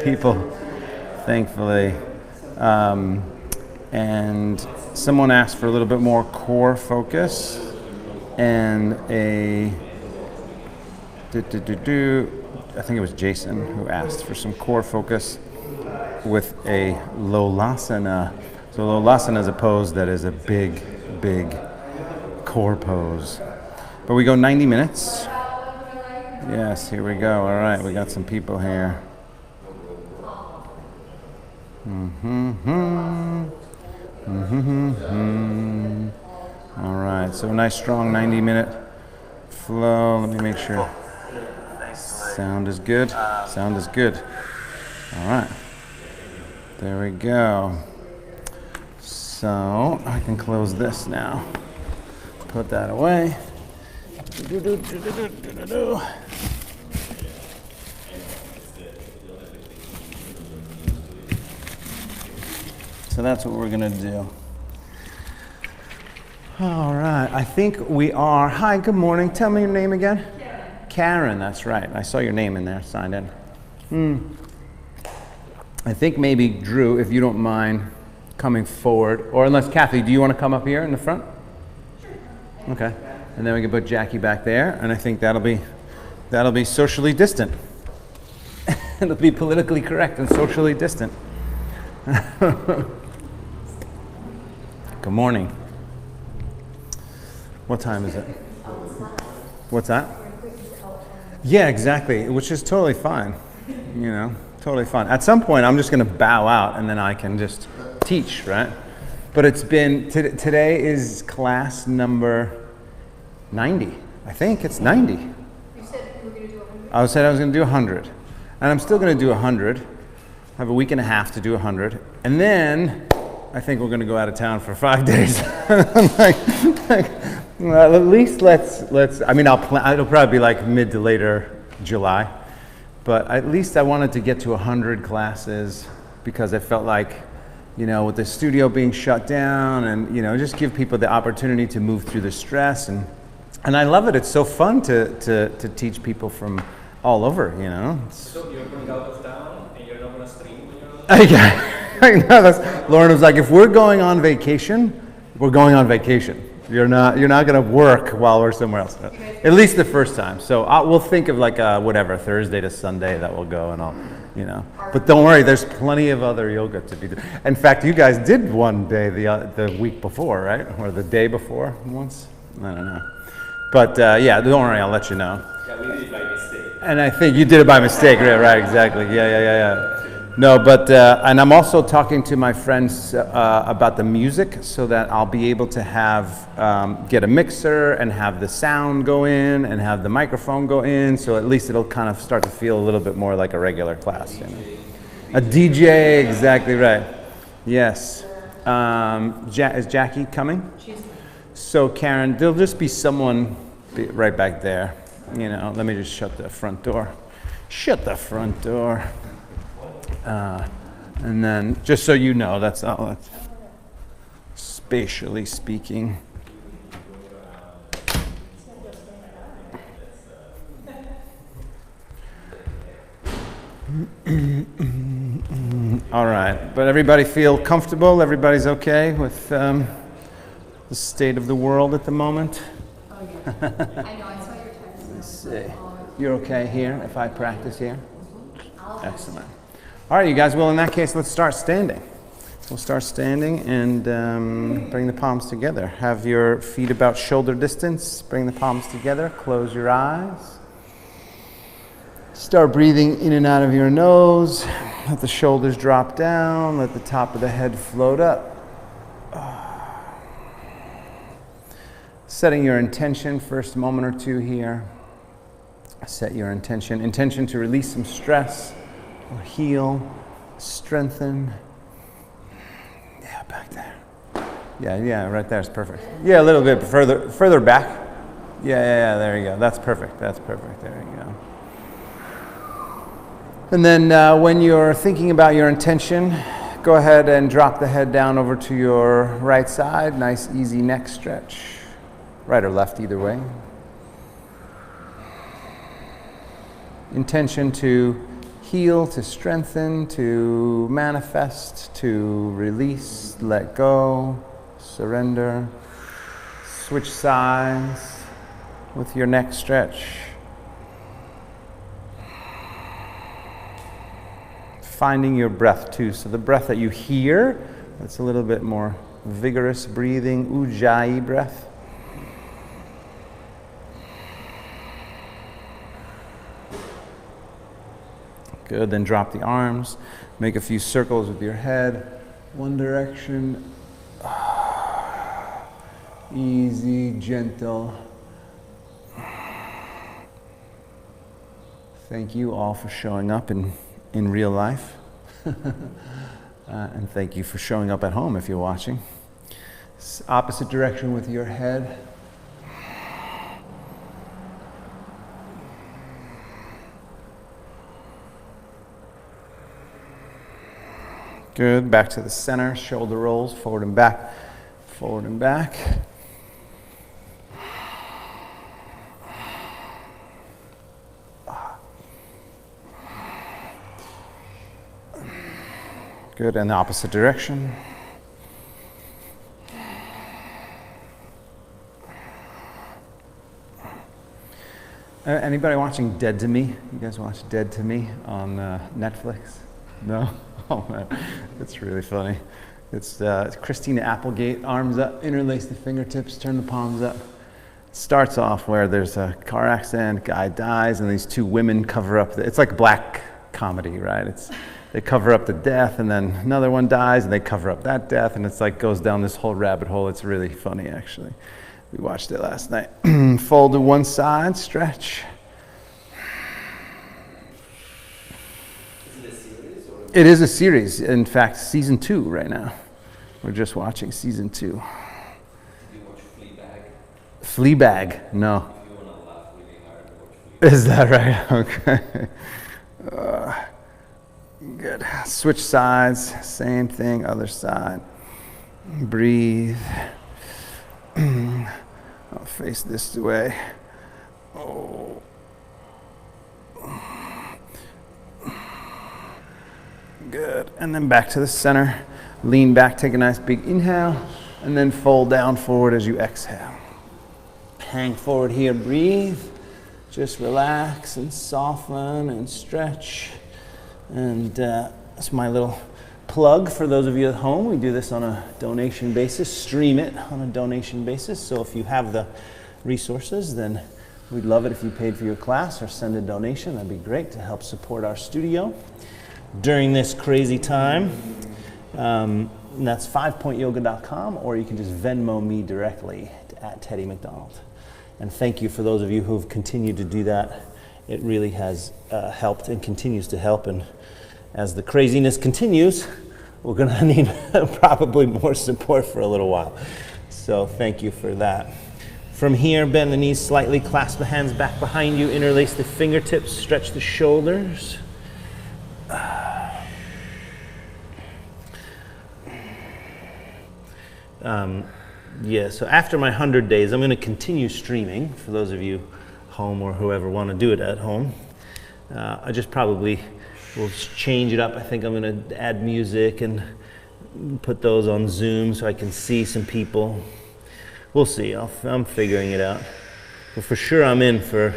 people, thankfully. And someone asked for a little bit more core focus and I think it was Jason who asked for some core focus with a lolasana. So lolasana is a pose that is a big core pose. But we go 90 minutes. Yes, here we go. All right, we got some people here. All right, so a nice strong 90-minute flow. Let me make sure. Sound is good. Sound is good. All right. There we go. So I can close this now. Put that away. So that's what we're gonna do. All right, I think we are. Hi, good morning. Tell me your name again. Karen, that's right. I saw your name in there, signed in. I think maybe Drew, if you don't mind coming forward, or unless Kathy, do you want to come up here in the front? Sure. Okay, and then we can put Jackie back there, and I think that'll be socially distant. It'll be politically correct and socially distant. Good morning. What time is it? What's that? Yeah, exactly, which is totally fine, you know, totally fine. At some point, I'm just going to bow out and then I can just teach, right? But it's been, today is class number 90. I think it's 90. You said you were going to do 100? I said I was going to do 100. And I'm still going to do 100. I have a week and a half to do 100. And then I think we're going to go out of town for 5 days. Well, at least let's. I mean, it'll probably be like mid to later July, but at least I wanted to get to 100 classes because I felt like, you know, with the studio being shut down, and you know, just give people the opportunity to move through the stress, and I love it. It's so fun to teach people from all over, you know. So you're going out of town and you're not going to stream when you're I know. Lauren was like, if we're going on vacation, we're going on vacation. You're not going to work while we're somewhere else. At least the first time. So we'll think of like whatever, Thursday to Sunday that we'll go, and I'll, you know. But don't worry, there's plenty of other yoga to be done. In fact, you guys did one day the week before, right? Or the day before once? I don't know. But yeah, don't worry, I'll let you know. Yeah, we did it by mistake. And I think you did it by mistake, right, exactly. Yeah. No, but, and I'm also talking to my friends about the music so that I'll be able to have, get a mixer and have the sound go in and have the microphone go in, so at least it'll kind of start to feel a little bit more like a regular class, you know. A DJ, exactly right. Yes. Is Jackie coming? So Karen, there'll just be someone right back there. You know, let me just shut the front door. Shut the front door. And then, just so you know, that's all. That's spatially speaking. All right, but everybody feel comfortable? Everybody's okay with the state of the world at the moment? Oh, yeah. I know, I saw your text. Let's see. You're okay here if I practice here? Excellent. All right, you guys, well, in that case, let's start standing. We'll start standing and bring the palms together. Have your feet about shoulder distance. Bring the palms together. Close your eyes. Start breathing in and out of your nose. Let the shoulders drop down. Let the top of the head float up. Setting your intention, first moment or two here. Set your intention. Intention to release some stress. Or heal, strengthen. Yeah, back there. Yeah, right there is perfect. Yeah, a little bit further back. Yeah, there you go. That's perfect. There you go. And then when you're thinking about your intention, go ahead and drop the head down over to your right side. Nice, easy neck stretch. Right or left, either way. Intention to heal, to strengthen, to manifest, to release, let go, surrender. Switch sides with your neck stretch. Finding your breath too. So the breath that you hear, that's a little bit more vigorous breathing, ujjayi breath. Good, then drop the arms, make a few circles with your head, one direction. Easy, gentle. Thank you all for showing up in real life. And thank you for showing up at home if you're watching. Opposite direction with your head. Good, back to the center, shoulder rolls, forward and back, forward and back. Good, and the opposite direction. Anybody watching Dead to Me? You guys watch Dead to Me on Netflix? No? Oh man, it's really funny. It's Christina Applegate, arms up, interlace the fingertips, turn the palms up. It starts off where there's a car accident, guy dies, and these two women cover up. It's like black comedy, right? They cover up the death, and then another one dies, and they cover up that death, and it's like goes down this whole rabbit hole. It's really funny, actually. We watched it last night. Fold to one side, stretch. Is it a series or? It is a series. In fact, season 2 right now. We're just watching season 2. Did you watch Fleabag? Fleabag? No. If you want to laugh really hard, watch Fleabag. Is that right? Okay. Good. Switch sides. Same thing. Other side. Breathe. I'll face this way. Oh. Good. And then back to the center. Lean back. Take a nice big inhale. And then fold down forward as you exhale. Hang forward here. Breathe. Just relax and soften and stretch. And that's my little plug for those of you at home. We do this on a donation basis, stream it on a donation basis. So if you have the resources, then we'd love it if you paid for your class or send a donation. That'd be great to help support our studio during this crazy time. And that's 5pointyoga.com, or you can just Venmo me directly at Teddy McDonald. And thank you for those of you who've continued to do that. It really has helped and continues to help. And as the craziness continues, we're going to need probably more support for a little while. So thank you for that. From here, bend the knees slightly, clasp the hands back behind you, interlace the fingertips, stretch the shoulders. So after my 100 days, I'm going to continue streaming for those of you home or whoever want to do it at home. I just probably will change it up. I think I'm going to add music and put those on Zoom so I can see some people. We'll see. I'm figuring it out. But for sure, I'm in for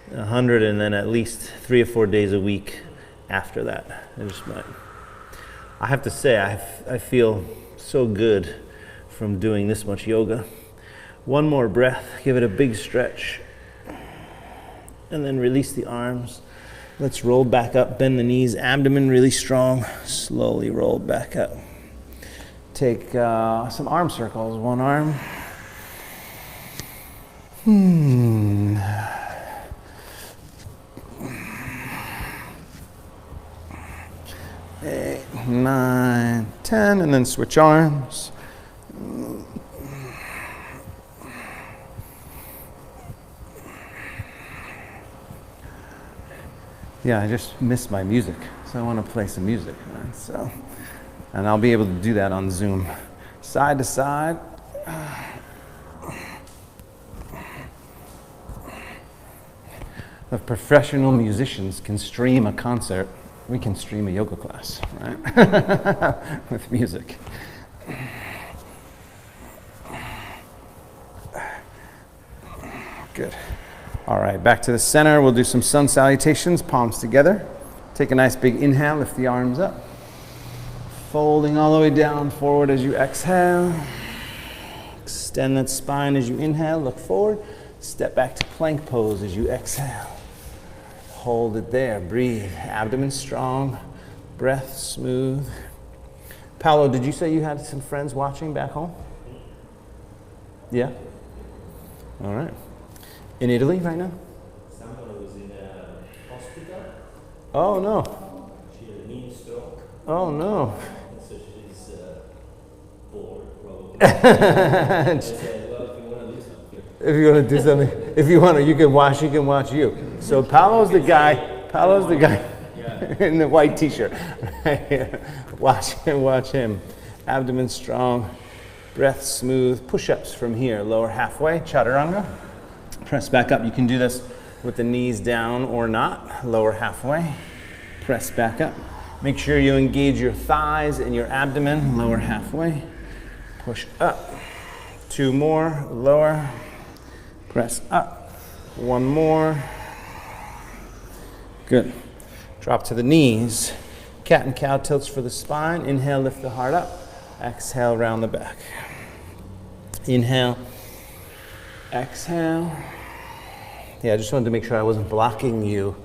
100 and then at least 3 or 4 days a week after that. I have to say, I feel so good from doing this much yoga. One more breath. Give it a big stretch. And then release the arms. Let's roll back up, bend the knees, abdomen really strong. Slowly roll back up. Take some arm circles, one arm. 8, 9, 10, and then switch arms. Yeah, I just missed my music, so I want to play some music. Right? And I'll be able to do that on Zoom. Side to side. The professional musicians can stream a concert We can stream a yoga class, right? With music. Good. All right, back to the center. We'll do some sun salutations, palms together. Take a nice big inhale, lift the arms up. Folding all the way down, forward as you exhale. Extend that spine as you inhale, look forward. Step back to plank pose as you exhale. Hold it there, breathe. Abdomen strong, breath smooth. Paolo, did you say you had some friends watching back home? Yeah? All right. In Italy right now? Someone was in a hospital. Oh no. She had a mini stroke. Oh no. So she's bored, probably. I said, well, if you want to do something. If you want to do something, if you want to, you can watch you. So Paolo's the guy in the white t-shirt. Right here. Watch him. Abdomen strong, breath smooth. Push-ups from here, lower halfway, chaturanga. Press back up. You can do this with the knees down or not. Lower halfway, press back up. Make sure you engage your thighs and your abdomen, lower halfway. Push up. 2 more, lower. Press up. 1 more. Good. Drop to the knees. Cat and cow tilts for the spine. Inhale, lift the heart up. Exhale, round the back. Inhale. Exhale. Yeah, I just wanted to make sure I wasn't blocking you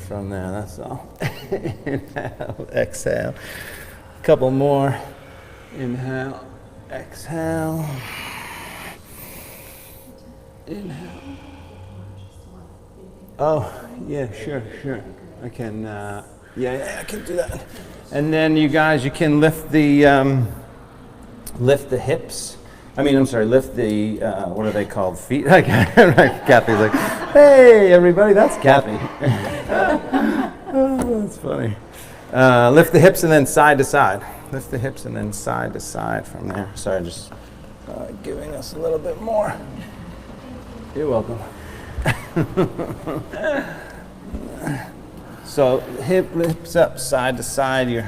from there, that's all. Inhale, exhale. A couple more. Inhale, exhale. Inhale. Oh, yeah, sure. I can, I can do that. And then you guys, you can lift the hips. Lift the, what are they called, feet? Right, Kathy's like, hey, everybody, that's Kathy. Oh, that's funny. Lift the hips and then side to side. Lift the hips and then side to side from there. Sorry, just giving us a little bit more. You're welcome. So hips up, side to side. You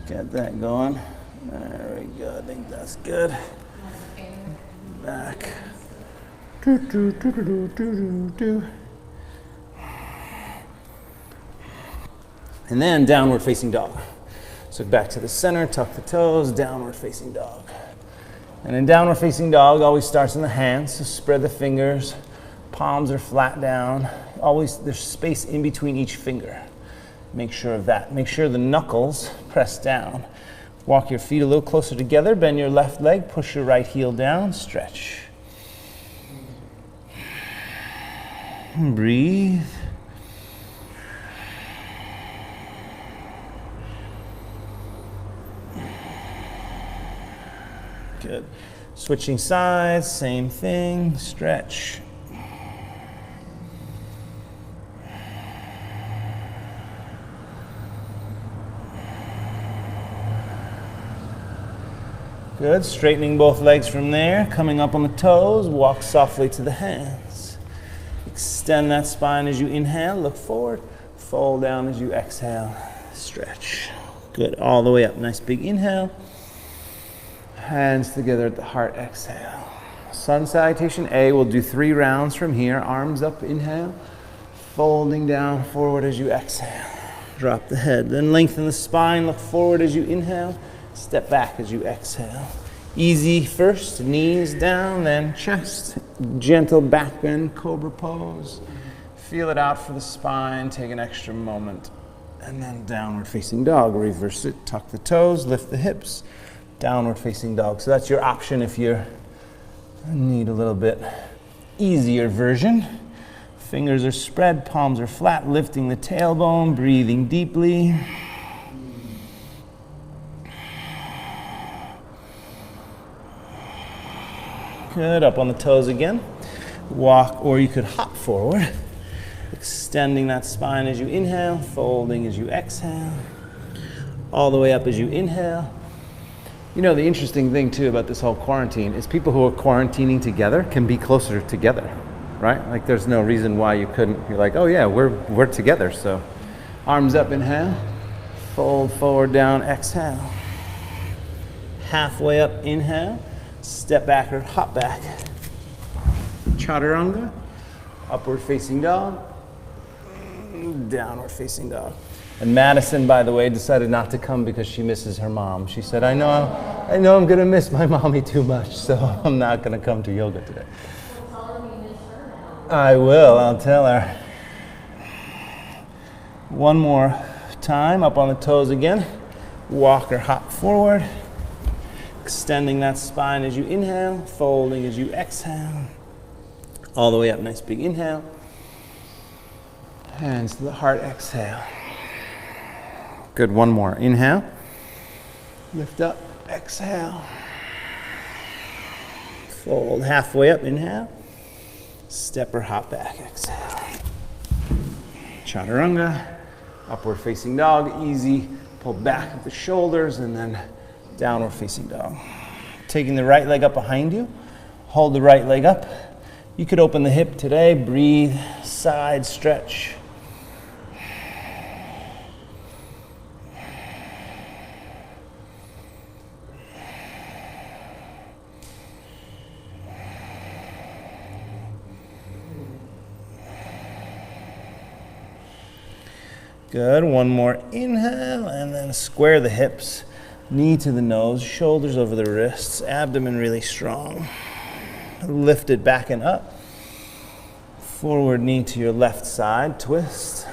get that going. There we go. I think that's good. Back. And then downward facing dog. So back to the center, tuck the toes, downward facing dog. And in downward facing dog, always starts in the hands. So spread the fingers, palms are flat down. Always there's space in between each finger. Make sure of that. Make sure the knuckles press down. Walk your feet a little closer together, bend your left leg, push your right heel down, stretch. Breathe. Good. Switching sides, same thing, stretch. Good, straightening both legs from there, coming up on the toes, walk softly to the hands. Extend that spine as you inhale, look forward, fold down as you exhale, stretch. Good, all the way up, nice big inhale. Hands together at the heart, exhale. Sun salutation A, we'll do 3 rounds from here, arms up, inhale, folding down forward as you exhale. Drop the head, then lengthen the spine, look forward as you inhale. Step back as you exhale. Easy first, knees down, then chest. Gentle back bend, cobra pose. Feel it out for the spine, take an extra moment. And then downward facing dog, reverse it, tuck the toes, lift the hips. Downward facing dog. So that's your option if you need a little bit easier version. Fingers are spread, palms are flat, lifting the tailbone, breathing deeply. Good, up on the toes again. Walk, or you could hop forward. Extending that spine as you inhale, folding as you exhale. All the way up as you inhale. You know, the interesting thing too about this whole quarantine is people who are quarantining together can be closer together, right? Like there's no reason why you couldn't be like, oh yeah, we're together, so Arms up, inhale. Fold forward, down, exhale. Halfway up, inhale. Step backward, hop back. Chaturanga. Upward facing dog. Downward facing dog. And Madison, by the way, decided not to come because she misses her mom. She said, I know I'm going to miss my mommy too much, so I'm not going to come to yoga today. I will, I'll tell her. One more time, up on the toes again. Walk or hop forward. Extending that spine as you inhale, folding as you exhale. All the way up, nice big inhale. Hands to the heart, exhale. Good, one more. Inhale. Lift up, exhale. Fold halfway up, inhale. Step or hop back, exhale. Chaturanga. Upward facing dog, easy. Pull back with the shoulders and then downward facing dog. Taking the right leg up behind you. Hold the right leg up. You could open the hip today. Breathe, side stretch. Good, one more inhale and then square the hips, knee to the nose, shoulders over the wrists, abdomen really strong. Lift it back and up. Forward knee to your left side, twist.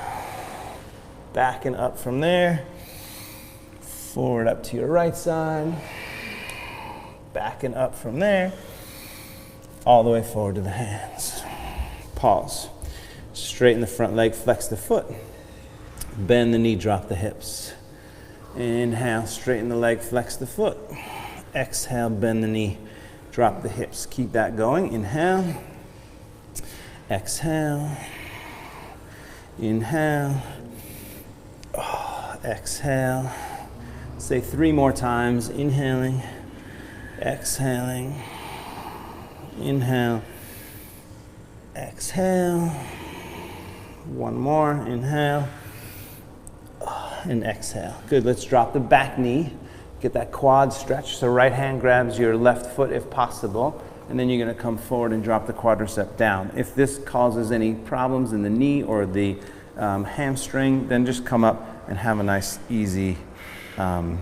Back and up from there. Forward up to your right side. Back and up from there. All the way forward to the hands. Pause. Straighten the front leg, flex the foot. Bend the knee, drop the hips. Inhale, straighten the leg, flex the foot. Exhale, bend the knee, drop the hips. Keep that going. Inhale. Exhale. Inhale. Exhale. Say 3 more times. Inhaling. Exhaling. Inhale. Exhale. One more. Inhale. And exhale. Good, let's drop the back knee. Get that quad stretch. So right hand grabs your left foot if possible. And then you're gonna come forward and drop the quadricep down. If this causes any problems in the knee or the hamstring, then just come up and have a nice, easy quad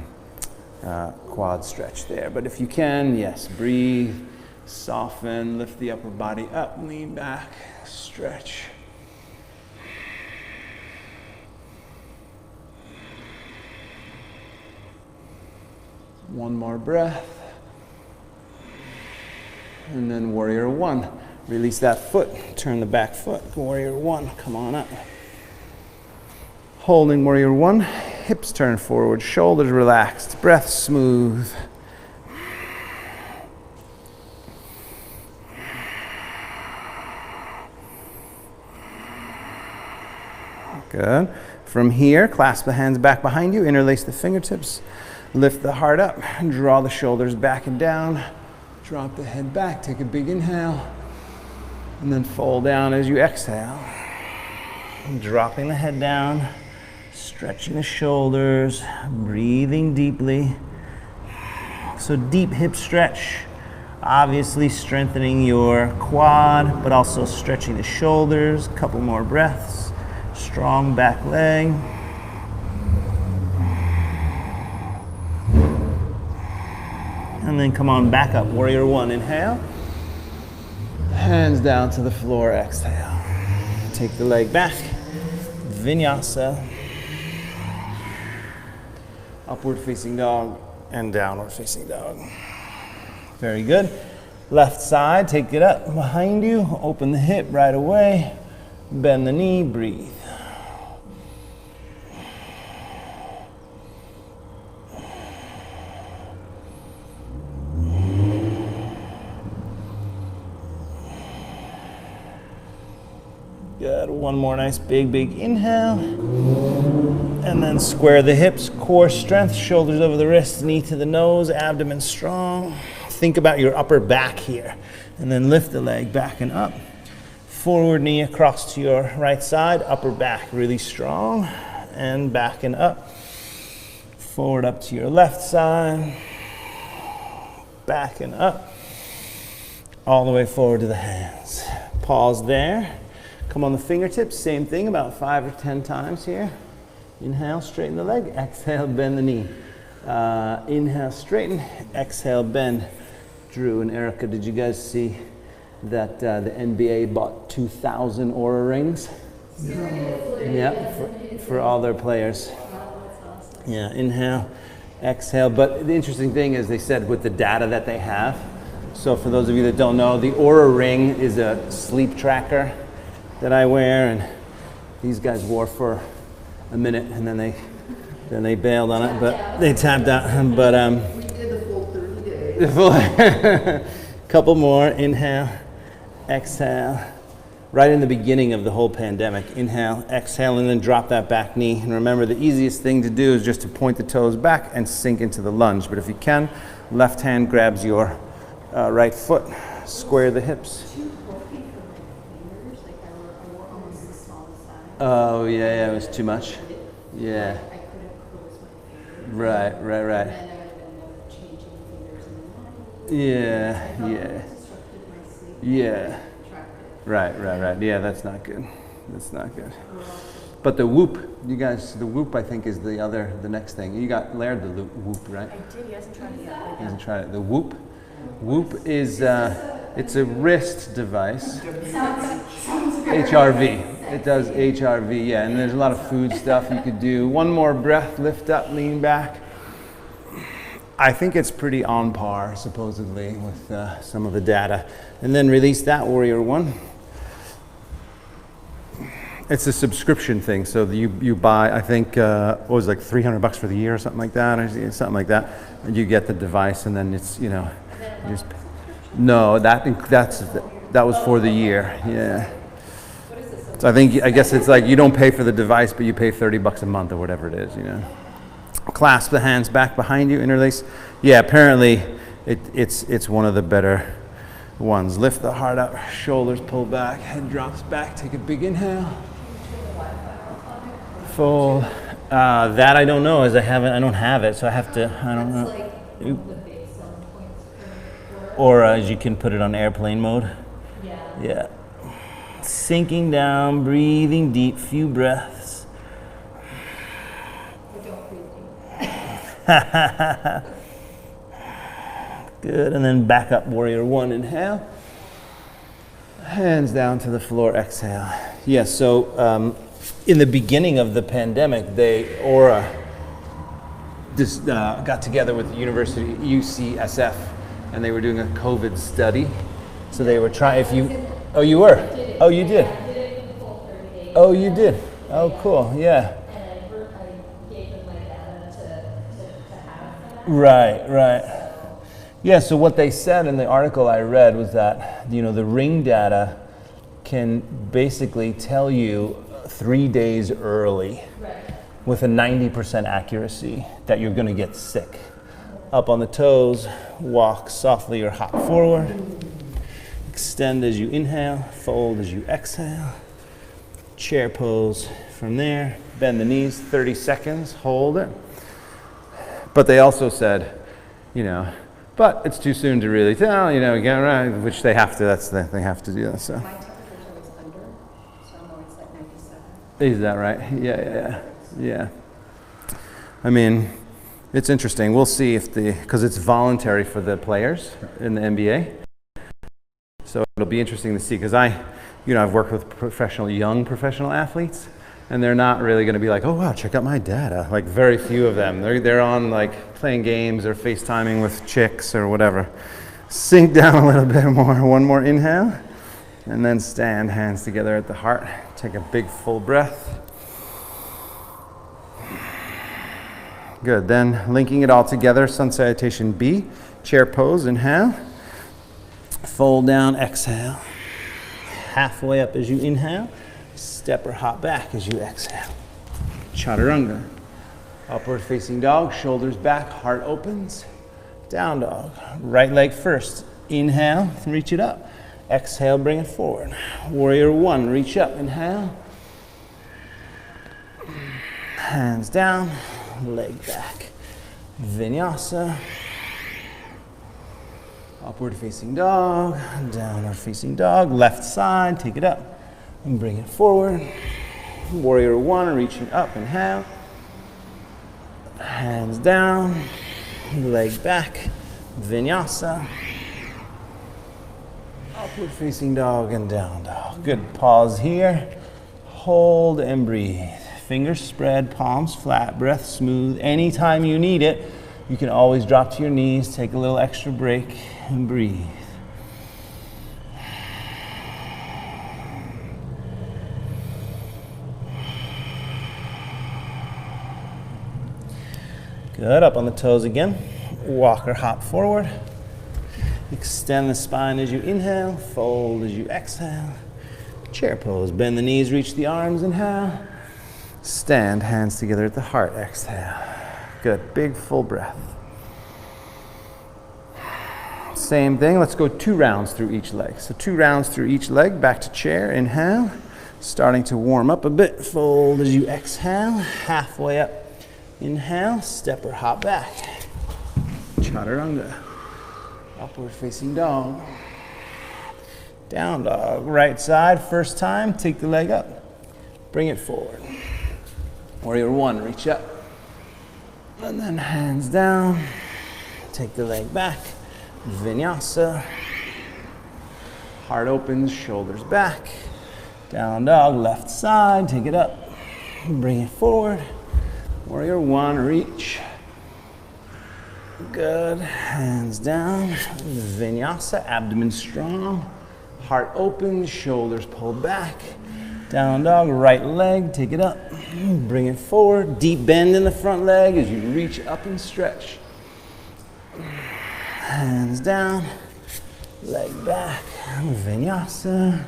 stretch there. But if you can, yes, breathe, soften, lift the upper body up, lean back, stretch. One more breath. And then warrior one. Release that foot. Turn the back foot. Warrior one. Come on up. Holding warrior one. Hips turn forward. Shoulders relaxed. Breath smooth. Good. From here, clasp the hands back behind you. Interlace the fingertips. Lift the heart up, draw the shoulders back and down, drop the head back, take a big inhale, and then fold down as you exhale. Dropping the head down, stretching the shoulders, breathing deeply. So deep hip stretch, obviously strengthening your quad, but also stretching the shoulders. Couple more breaths, strong back leg. And then come on back up. Warrior one, inhale. Hands down to the floor, exhale. Take the leg back. Vinyasa. Upward facing dog and downward facing dog. Very good. Left side, take it up behind you. Open the hip right away. Bend the knee, breathe. Good. One more nice big inhale. And then square the hips, core strength, shoulders over the wrists, knee to the nose, abdomen strong. Think about your upper back here. And then lift the leg back and up. Forward knee across to your right side, upper back really strong. and backing up. Forward up to your left side. Backing up. All the way forward to the hands. Pause there. Come on the fingertips, same thing, about 5 or 10 times here. Inhale, straighten the leg. Exhale, bend the knee. Inhale, straighten. Exhale, bend. Drew and Erica, did you guys see that the NBA bought 2,000 Aura rings? Yeah, for all their players. Yeah, inhale, exhale. But the interesting thing is they said with the data that they have, so for those of you that don't know, the Aura ring is a sleep tracker that I wear, and these guys wore for a minute and then they bailed on it, but they tapped out. But We did the full 30 days. couple more. Inhale, exhale. Right in the beginning of the whole pandemic, inhale, exhale, and then drop that back knee. And remember, the easiest thing to do is just to point the toes back and sink into the lunge. But if you can, left hand grabs your right foot, square the hips. Too bulky for my fingers, like I wore almost the smallest size. Oh yeah, it was too much. Yeah, I couldn't close my fingers. right. And then I would end up changing fingers and then Yeah. disrupted my sleep. Yeah. Tracked it. Right. Yeah, that's not good. That's not good. But the whoop, you guys, the whoop I think is the next thing. You got Laird the whoop, right? I did, he hasn't tried it yet. He hasn't tried it. The whoop. Whoop is, it's a wrist device. HRV. It does HRV, yeah. And there's a lot of food stuff you could do. One more breath, lift up, lean back. I think it's pretty on par, supposedly, with some of the data. And then release that, Warrior One. It's a subscription thing, so you buy, I think, what was it, like $300 for the year or something like that, or something like that. And you get the device, and then it's, you know, you just, no, that was for the year, yeah. So I guess it's like you don't pay for the device, but you pay $30 a month or whatever it is, you know. Clasp the hands back behind you, interlace. Yeah, apparently it's one of the better ones. Lift the heart up, shoulders pull back, head drops back. Take a big inhale. Fold. That I don't know, as I don't have it, so I have to. I don't know. Like the big selling points for Or as you can put it on airplane mode. Yeah. Yeah. Sinking down, breathing deep, few breaths. But don't breathe deep. Good, and then back up, Warrior One, inhale. Hands down to the floor, exhale. Yeah, so in the beginning of the pandemic, Aura just got together with the university, UCSF, and they were doing a COVID study. So they were trying, oh, you were? Oh, you did? I did it for the full 30 days. Oh, you did? Oh, cool, yeah. And I gave them my data to have for that. Right. Yeah, so what they said in the article I read was that, you know, the ring data can basically tell you 3 days early with a 90% accuracy that you're going to get sick. Up on the toes, walk softly or hop forward. Extend as you inhale, fold as you exhale. Chair pose from there. Bend the knees, 30 seconds, hold it. But they also said, you know, but it's too soon to really tell, you know, again, right, which they have to, they have to do that, so. My temperature's always under, so I know it's like 97. Is that right? Yeah. I mean, it's interesting. We'll see if because it's voluntary for the players in the NBA. So it'll be interesting to see, because I've worked with young professional athletes, and they're not really going to be like, oh wow, check out my data. Like very few of them. They're on like playing games or FaceTiming with chicks or whatever. Sink down a little bit more. One more inhale, and then stand, hands together at the heart. Take a big full breath. Good. Then linking it all together, sun salutation B, chair pose. Inhale. Fold down. Exhale. Halfway up as you inhale. Step or hop back as you exhale. Chaturanga. Upward facing dog, shoulders back, heart opens. Down dog. Right leg first. Inhale, reach it up. Exhale, bring it forward. Warrior One, reach up. Inhale. Hands down, leg back. Vinyasa. Upward facing dog, downward facing dog. Left side, take it up and bring it forward. Warrior one, reaching up, inhale. Hands down, leg back. Vinyasa. Upward facing dog and down dog. Good. Pause here. Hold and breathe. Fingers spread, palms flat, breath smooth. Anytime you need it, you can always drop to your knees, take a little extra break, and breathe. Good. Up on the toes again. Walk or hop forward. Extend the spine as you inhale, fold as you exhale. Chair pose, bend the knees, reach the arms, inhale. Stand, hands together at the heart, exhale. Good, big full breath. Same thing, let's go 2 rounds through each leg. So 2 rounds through each leg, back to chair, inhale. Starting to warm up a bit, fold as you exhale. Halfway up, inhale, step or hop back. Chaturanga. Upward facing dog. Down dog. Right side, first time, take the leg up. Bring it forward. Warrior one, reach up. And then hands down. Take the leg back. Vinyasa. Heart opens, shoulders back. Down dog, left side, take it up. Bring it forward. Warrior one, reach. Good. Hands down. Vinyasa, abdomen strong. Heart open, shoulders pulled back. Down dog, right leg, take it up. Bring it forward. Deep bend in the front leg as you reach up and stretch. Hands down. Leg back. Vinyasa.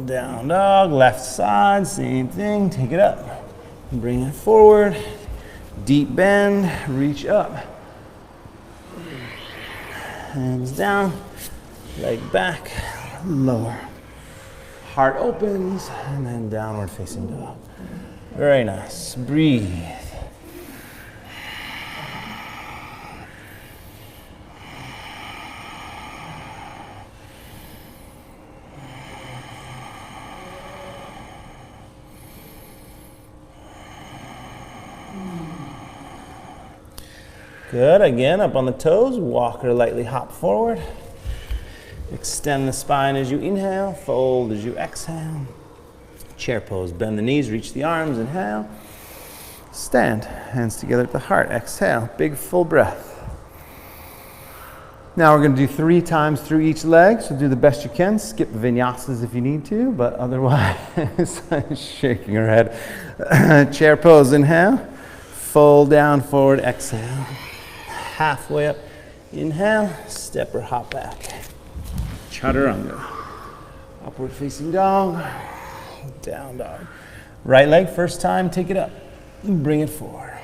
Down dog, left side, same thing. Take it up. Bring it forward. Deep bend, reach up. Hands down, leg back, lower. Heart opens, and then downward facing dog. Very nice. Breathe. Good. Again, up on the toes. Walk or lightly hop forward. Extend the spine as you inhale. Fold as you exhale. Chair pose. Bend the knees. Reach the arms. Inhale. Stand. Hands together at the heart. Exhale. Big full breath. Now we're going to do 3 times through each leg. So do the best you can. Skip vinyasas if you need to, but otherwise, shaking her head. Chair pose. Inhale. Fold down, forward, exhale. Halfway up, inhale, step or hop back. Chaturanga. Upward facing dog, down dog. Right leg, first time, take it up. Bring it forward.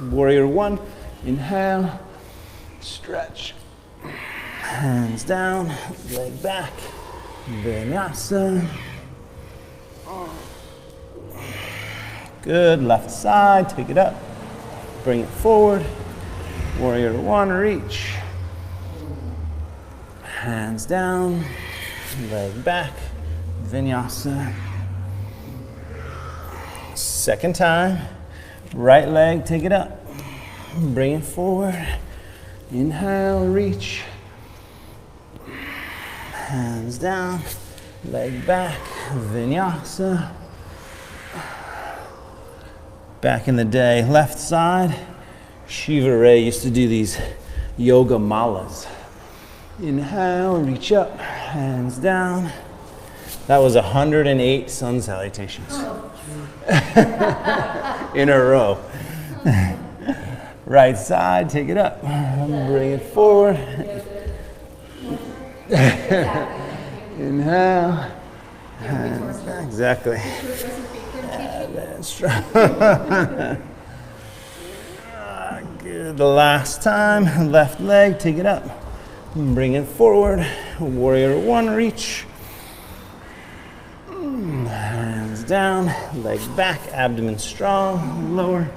Warrior one, inhale, stretch. Hands down, leg back. Vinyasa. Good, left side, take it up. Bring it forward. Warrior one, reach. Hands down, leg back, vinyasa. Second time, right leg, take it up. Bring it forward. Inhale, reach. Hands down, leg back, vinyasa. Back in the day, left side, Shiva Ray used to do these yoga malas. Inhale, reach up, hands down. That was 108 sun salutations in a row. Right side, take it up, bring it forward. Inhale, hands down. Exactly. Good. The last time, left leg, take it up. Bring it forward. Warrior one, reach. Hands down, leg back, abdomen strong, lower.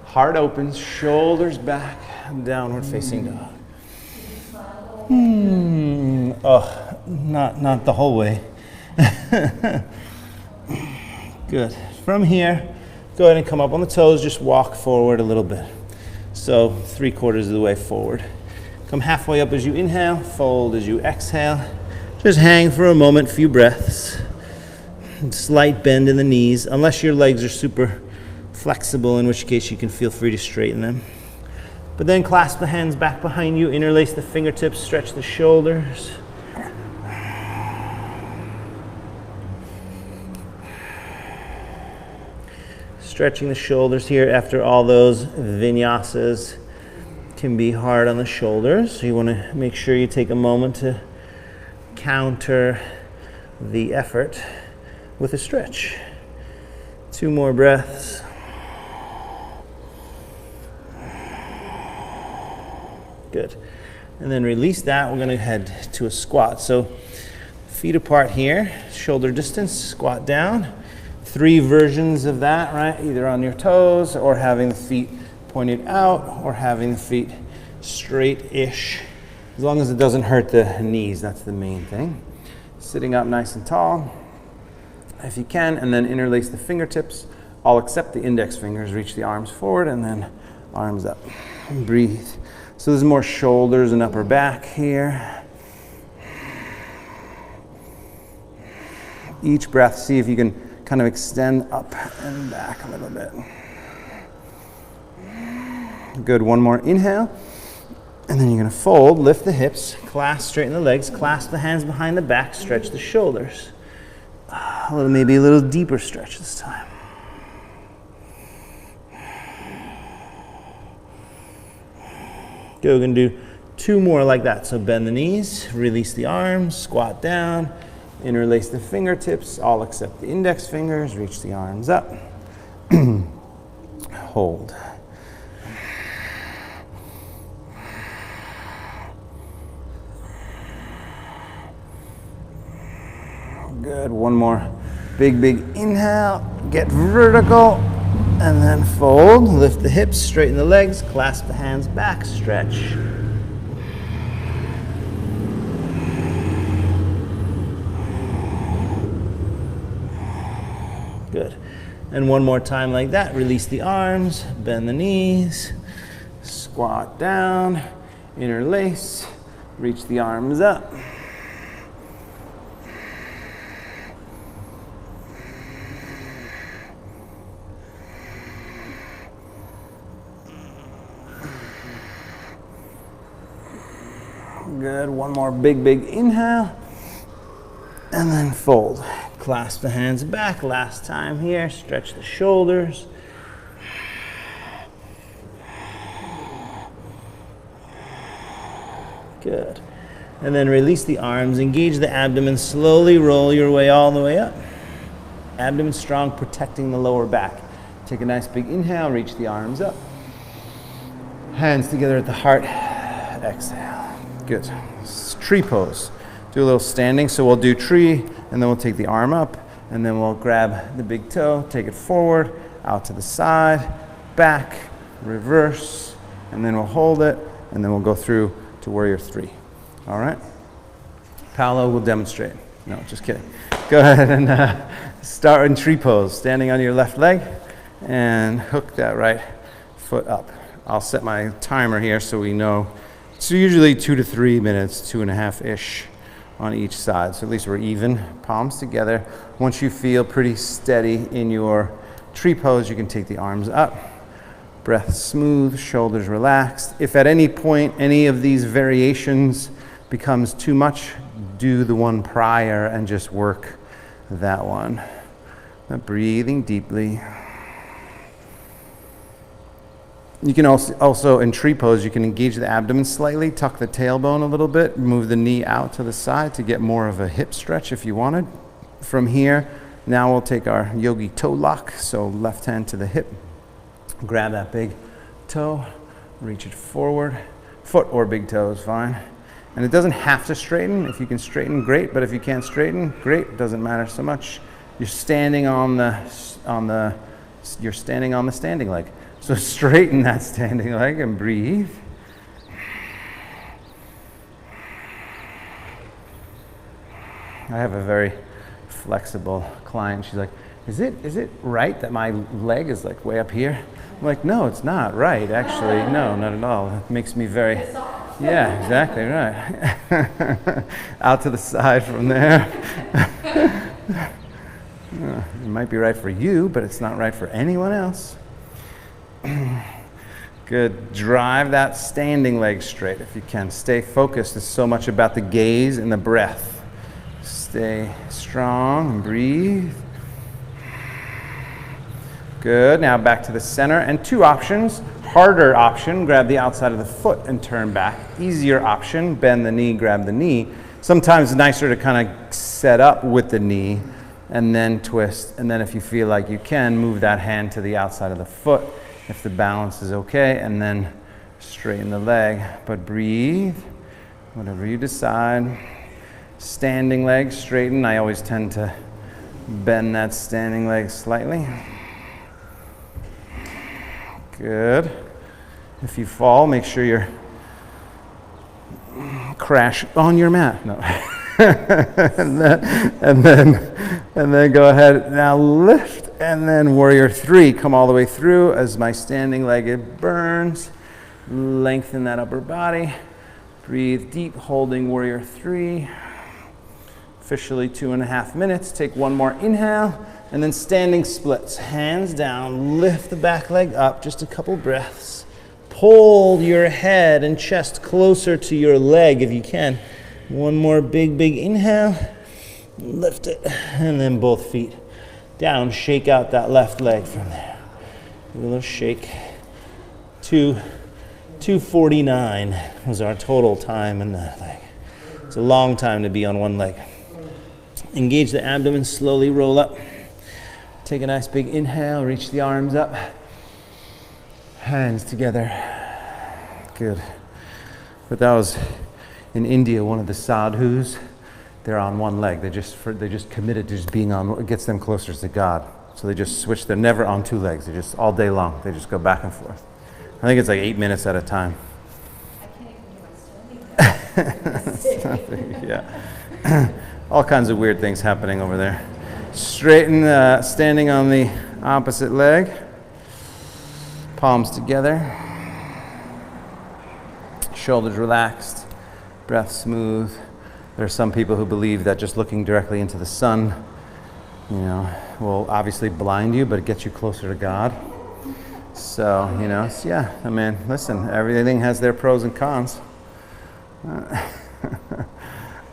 Heart opens, shoulders back, downward facing dog. Oh, not the whole way. Good. From here, go ahead and come up on the toes, just walk forward a little bit. So 3/4 of the way forward. Come halfway up as you inhale, fold as you exhale. Just hang for a moment, few breaths. Slight bend in the knees, unless your legs are super flexible, in which case you can feel free to straighten them. But then clasp the hands back behind you, interlace the fingertips, stretch the shoulders. Stretching the shoulders here after all those vinyasas can be hard on the shoulders. So you want to make sure you take a moment to counter the effort with a stretch. 2 more breaths. Good. And then release that. We're going to head to a squat. So feet apart here, shoulder distance, squat down. 3 versions of that, right? Either on your toes or having the feet pointed out or having the feet straight-ish. As long as it doesn't hurt the knees, that's the main thing. Sitting up nice and tall, if you can, and then interlace the fingertips, all except the index fingers. Reach the arms forward and then arms up. Breathe. So there's more shoulders and upper back here. Each breath, see if you can kind of extend up and back a little bit. Good, one more inhale. And then you're gonna fold, lift the hips, clasp, straighten the legs, clasp the hands behind the back, stretch the shoulders. Maybe a little deeper stretch this time. Good, we're gonna do 2 more like that. So bend the knees, release the arms, squat down, interlace the fingertips, all except the index fingers, reach the arms up. Hold. Good, one more big inhale, get vertical, and then fold, lift the hips, straighten the legs, clasp the hands back, stretch. Good. And one more time like that. Release the arms, bend the knees, squat down, interlace, reach the arms up. Good. One more big inhale, and then fold. Clasp the hands back, last time here, stretch the shoulders. Good. And then release the arms, engage the abdomen, slowly roll your way all the way up. Abdomen strong, protecting the lower back. Take a nice big inhale, reach the arms up. Hands together at the heart, exhale. Good. Tree pose. Do a little standing, so we'll do tree, and then we'll take the arm up, and then we'll grab the big toe, take it forward, out to the side, back, reverse, and then we'll hold it, and then we'll go through to warrior 3. All right? Paolo will demonstrate. No, just kidding. Go ahead and start in tree pose, standing on your left leg, and hook that right foot up. I'll set my timer here so we know. It's usually 2 to 3 minutes, 2.5-ish on each side. So at least we're even, palms together. Once you feel pretty steady in your tree pose, you can take the arms up. Breath smooth, shoulders relaxed. If at any point any of these variations becomes too much, do the one prior and just work that one. Breathing deeply. You can also in tree pose, you can engage the abdomen slightly, tuck the tailbone a little bit, move the knee out to the side to get more of a hip stretch if you wanted. From here, now we'll take our yogi toe lock, so left hand to the hip, grab that big toe, reach it forward, foot or big toe is fine. And it doesn't have to straighten. If you can straighten, great, but if you can't straighten, great, doesn't matter so much. you're standing on the standing leg. So straighten that standing leg and breathe. I have a very flexible client. She's like, is it right that my leg is like way up here? I'm like, no, it's not right, actually. No, not at all. It makes me very, yeah, exactly right. Out to the side from there. It might be right for you, but it's not right for anyone else. Good. Drive that standing leg straight if you can. Stay focused. It's so much about the gaze and the breath. Stay strong and breathe. Good. Now back to the center. And two options. Harder option, grab the outside of the foot and turn back. Easier option, bend the knee, grab the knee. Sometimes nicer to kind of set up with the knee and then twist. And then if you feel like you can, move that hand to the outside of the foot if the balance is okay, and then straighten the leg. But breathe, whatever you decide. Standing leg, straighten. I always tend to bend that standing leg slightly. Good. If you fall, make sure you're crash on your mat. No. and then go ahead. Now lift, and then warrior three. Come all the way through as my standing leg, it burns. Lengthen that upper body. Breathe deep, holding warrior three. Officially 2.5 minutes. Take one more inhale, and then standing splits. Hands down, lift the back leg up, just a couple breaths. Pull your head and chest closer to your leg if you can. One more big inhale. Lift it, and then both feet down. Shake out that left leg from there. A little shake. 2:49 was our total time in that leg. It's a long time to be on one leg. Engage the abdomen, slowly roll up. Take a nice big inhale, reach the arms up. Hands together. Good. But that was in India, one of the sadhus. They're on one leg. They just committed to just being on. It gets them closer to God. So they just switch. They're never on two legs. They just all day long. They just go back and forth. I think it's like 8 minutes at a time. I can't even do my standing. Yeah. All kinds of weird things happening over there. Straighten, standing on the opposite leg. Palms together. Shoulders relaxed. Breath smooth. There are some people who believe that just looking directly into the sun, will obviously blind you, but it gets you closer to God. So, yeah, I mean, listen, everything has their pros and cons.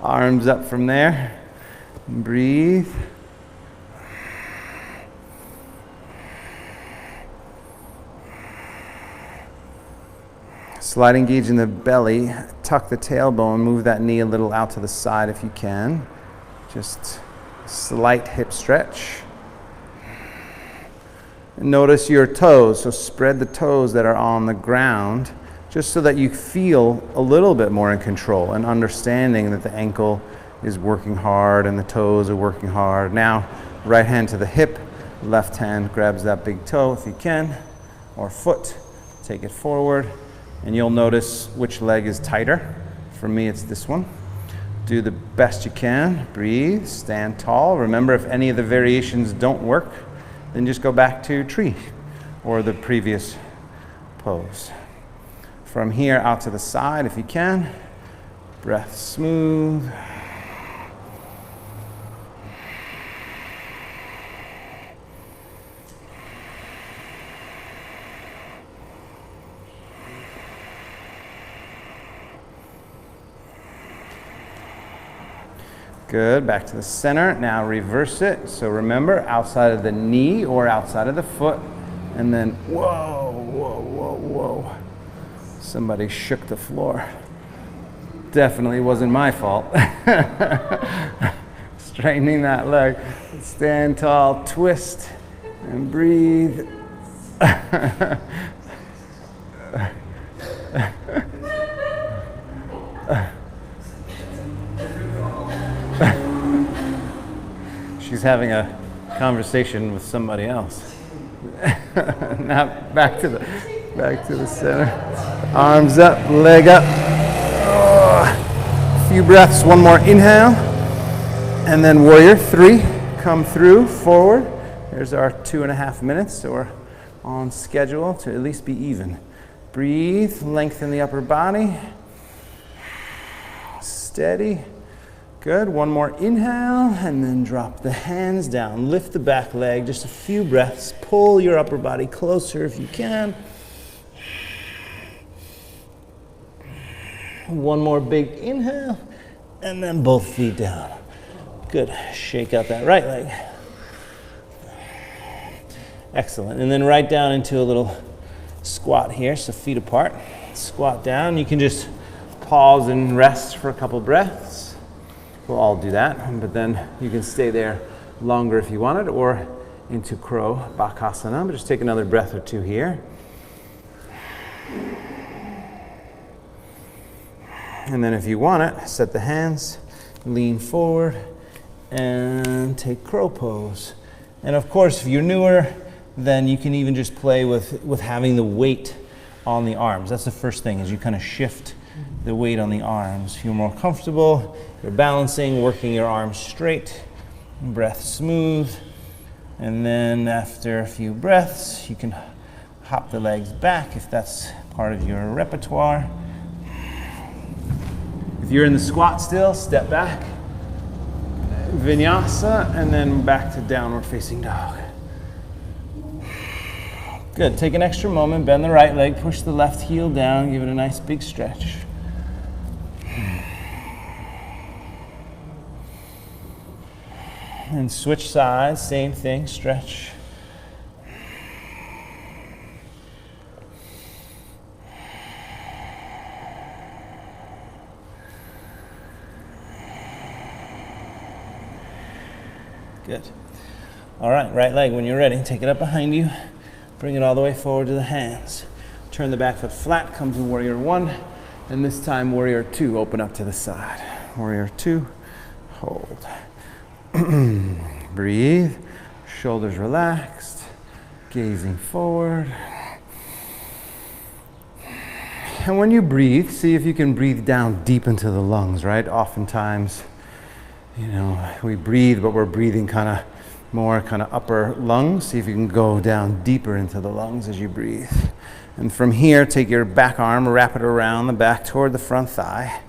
Arms up from there. Breathe. Slight engage in the belly. Tuck the tailbone. Move that knee a little out to the side if you can. Just slight hip stretch. And notice your toes. So spread the toes that are on the ground, just so that you feel a little bit more in control and understanding that the ankle is working hard and the toes are working hard. Now, right hand to the hip, left hand grabs that big toe if you can, or foot. Take it forward, and you'll notice which leg is tighter. For me, it's this one. Do the best you can. Breathe, stand tall. Remember, if any of the variations don't work, then just go back to tree or the previous pose. From here out to the side if you can. Breath smooth. Good, back to the center. Now reverse it. So remember, outside of the knee or outside of the foot. And then, whoa, whoa, whoa, whoa. Somebody shook the floor. Definitely wasn't my fault. Straightening that leg. Stand tall, twist, and breathe. She's having a conversation with somebody else. Now back to the center. Arms up, leg up. A few breaths, one more inhale. And then warrior 3, come through, forward. There's our 2.5 minutes, so we're on schedule to at least be even. Breathe, lengthen the upper body. Steady. Good. One more inhale, and then drop the hands down. Lift the back leg, just a few breaths. Pull your upper body closer if you can. One more big inhale, and then both feet down. Good. Shake out that right leg. Excellent. And then right down into a little squat here, so feet apart. Squat down. You can just pause and rest for a couple breaths. We'll all do that, but then you can stay there longer if you wanted, or into crow bakasana. But just take another breath or two here. And then if you want it, set the hands, lean forward, and take crow pose. And of course, if you're newer, then you can even just play with having the weight on the arms. That's the first thing, is you kind of shift the weight on the arms. If you're more comfortable, you're balancing, working your arms straight, breath smooth. And then after a few breaths, you can hop the legs back if that's part of your repertoire. If you're in the squat still, step back, vinyasa, and then back to downward facing dog. Good. Take an extra moment, bend the right leg, push the left heel down, give it a nice big stretch. And switch sides, same thing, stretch. Good. All right, right leg, when you're ready, take it up behind you. Bring it all the way forward to the hands. Turn the back foot flat, come to warrior 1. And this time, warrior 2, open up to the side. Warrior 2, hold. Breathe, shoulders relaxed, gazing forward. And when you breathe, see if you can breathe down deep into the lungs, right? Oftentimes, we breathe, but we're breathing kind of more upper lungs. See if you can go down deeper into the lungs as you breathe. And from here, take your back arm, wrap it around the back toward the front thigh,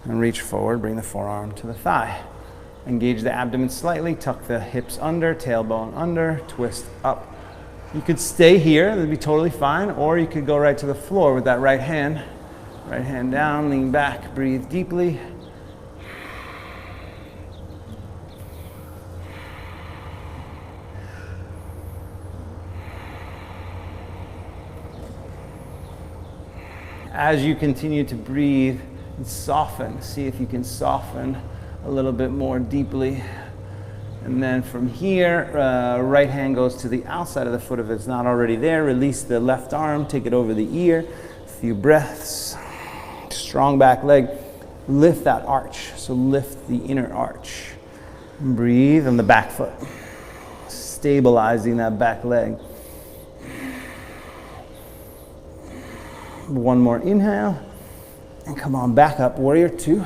and reach forward, bring the forearm to the thigh. Engage the abdomen slightly, tuck the hips under, tailbone under, twist up. You could stay here, that'd be totally fine, or you could go right to the floor with that right hand. Right hand down, lean back, breathe deeply. As you continue to breathe and soften, see if you can soften a little bit more deeply. And then from here, right hand goes to the outside of the foot if it's not already there. Release the left arm, take it over the ear. A few breaths. Strong back leg. Lift that arch. So lift the inner arch. Breathe on the back foot. Stabilizing that back leg. One more inhale. And come on back up, warrior 2.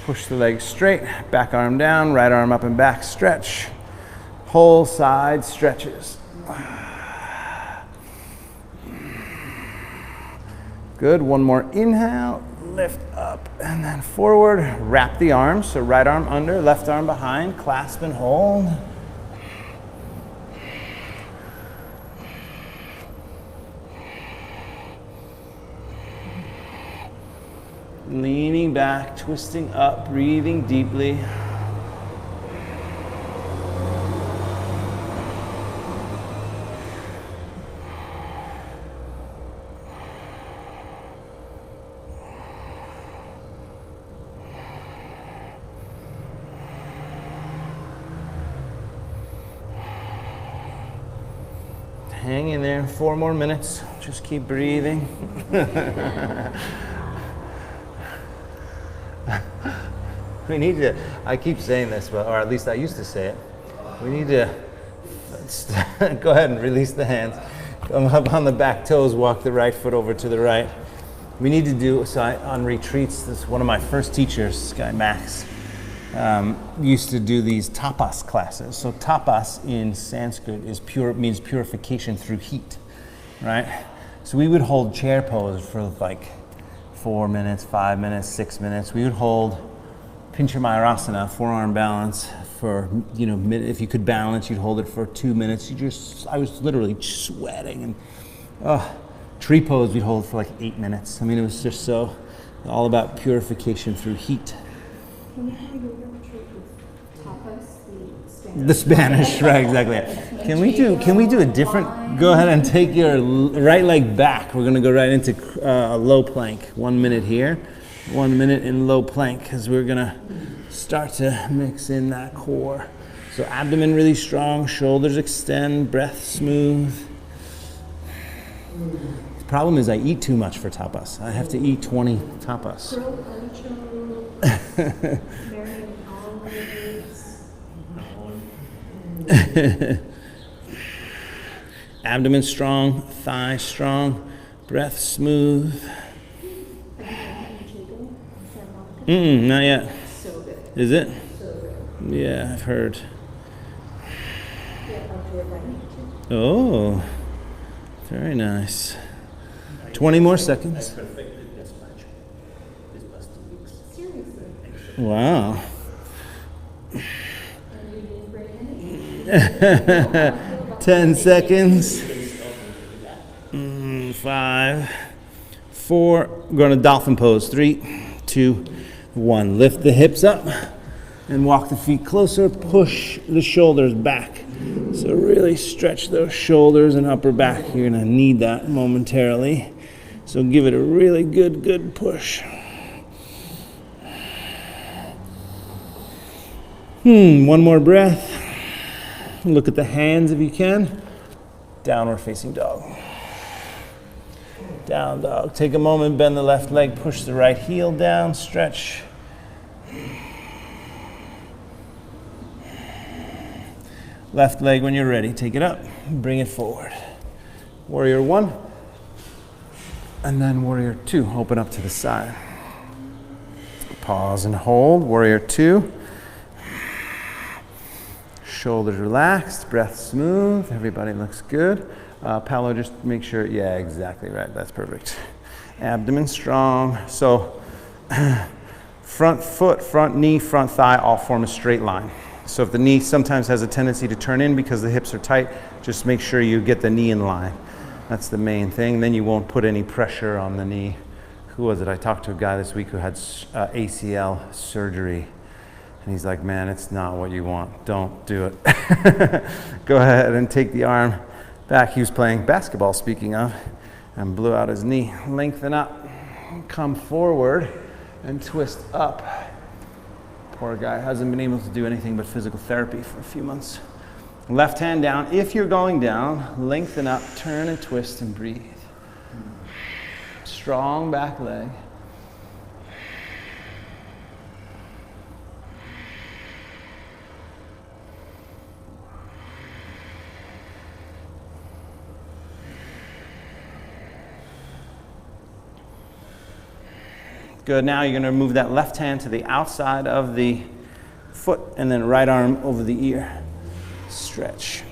Push the legs straight, back arm down, right arm up and back, stretch. Whole side stretches. Good, one more inhale, lift up and then forward. Wrap the arms, so right arm under, left arm behind, clasp and hold. Leaning back, twisting up, breathing deeply. Hang in there, 4 more minutes. Just keep breathing. We need to, I keep saying this, or at least I used to say it, We need to go ahead and release the hands. Come up on the back toes, walk the right foot over to the right. We need to do, on retreats, this one of my first teachers, this guy Max, used to do these tapas classes. So tapas in Sanskrit means purification through heat, right? So we would hold chair pose for like 4 minutes, 5 minutes, 6 minutes. We would hold Pincha Mayurasana, forearm balance, for, if you could balance, you'd hold it for 2 minutes. I was literally sweating. And tree pose, we'd hold for like 8 minutes. I mean, it was just all about purification through heat. Can you have a yoga retreat with tapas, The Spanish, right, exactly. Can we do a different, go ahead and take your right leg back. We're gonna go right into a low plank. 1 minute here, 1 minute in low plank, because we're gonna start to mix in that core. So abdomen really strong, shoulders extend, breath smooth. The problem is I eat too much for tapas. I have to eat 20 tapas. Abdomen strong, thigh strong, breath smooth. Not yet. So good. Is it? So good. Yeah, I've heard. Yeah, I'll do it right now. Oh, very nice. 20 more seconds. Seriously. Wow. And you didn't bring any? 10 seconds. 5, 4. We're going to dolphin pose. 3, 2, 1. Lift the hips up and walk the feet closer. Push the shoulders back. So really stretch those shoulders and upper back. You're going to need that momentarily. So give it a really good push. One more breath. Look at the hands if you can. Downward facing dog. Down dog. Take a moment, bend the left leg, push the right heel down, stretch. Left leg when you're ready, take it up, bring it forward. Warrior 1, and then warrior 2, open up to the side. Pause and hold, warrior 2. Shoulders relaxed, breath smooth, everybody looks good. Paolo, just make sure, yeah, exactly right, that's perfect. Abdomen strong. So front foot, front knee, front thigh all form a straight line. So if the knee sometimes has a tendency to turn in because the hips are tight, just make sure you get the knee in line. That's the main thing. Then you won't put any pressure on the knee. Who was it? I talked to a guy this week who had ACL surgery. And he's like, man, it's not what you want. Don't do it. Go ahead and take the arm back. He was playing basketball, speaking of, and blew out his knee. Lengthen up, come forward, and twist up. Poor guy hasn't been able to do anything but physical therapy for a few months. Left hand down. If you're going down, lengthen up, turn and twist and breathe. Strong back leg. Good, now you're going to move that left hand to the outside of the foot and then right arm over the ear. Stretch.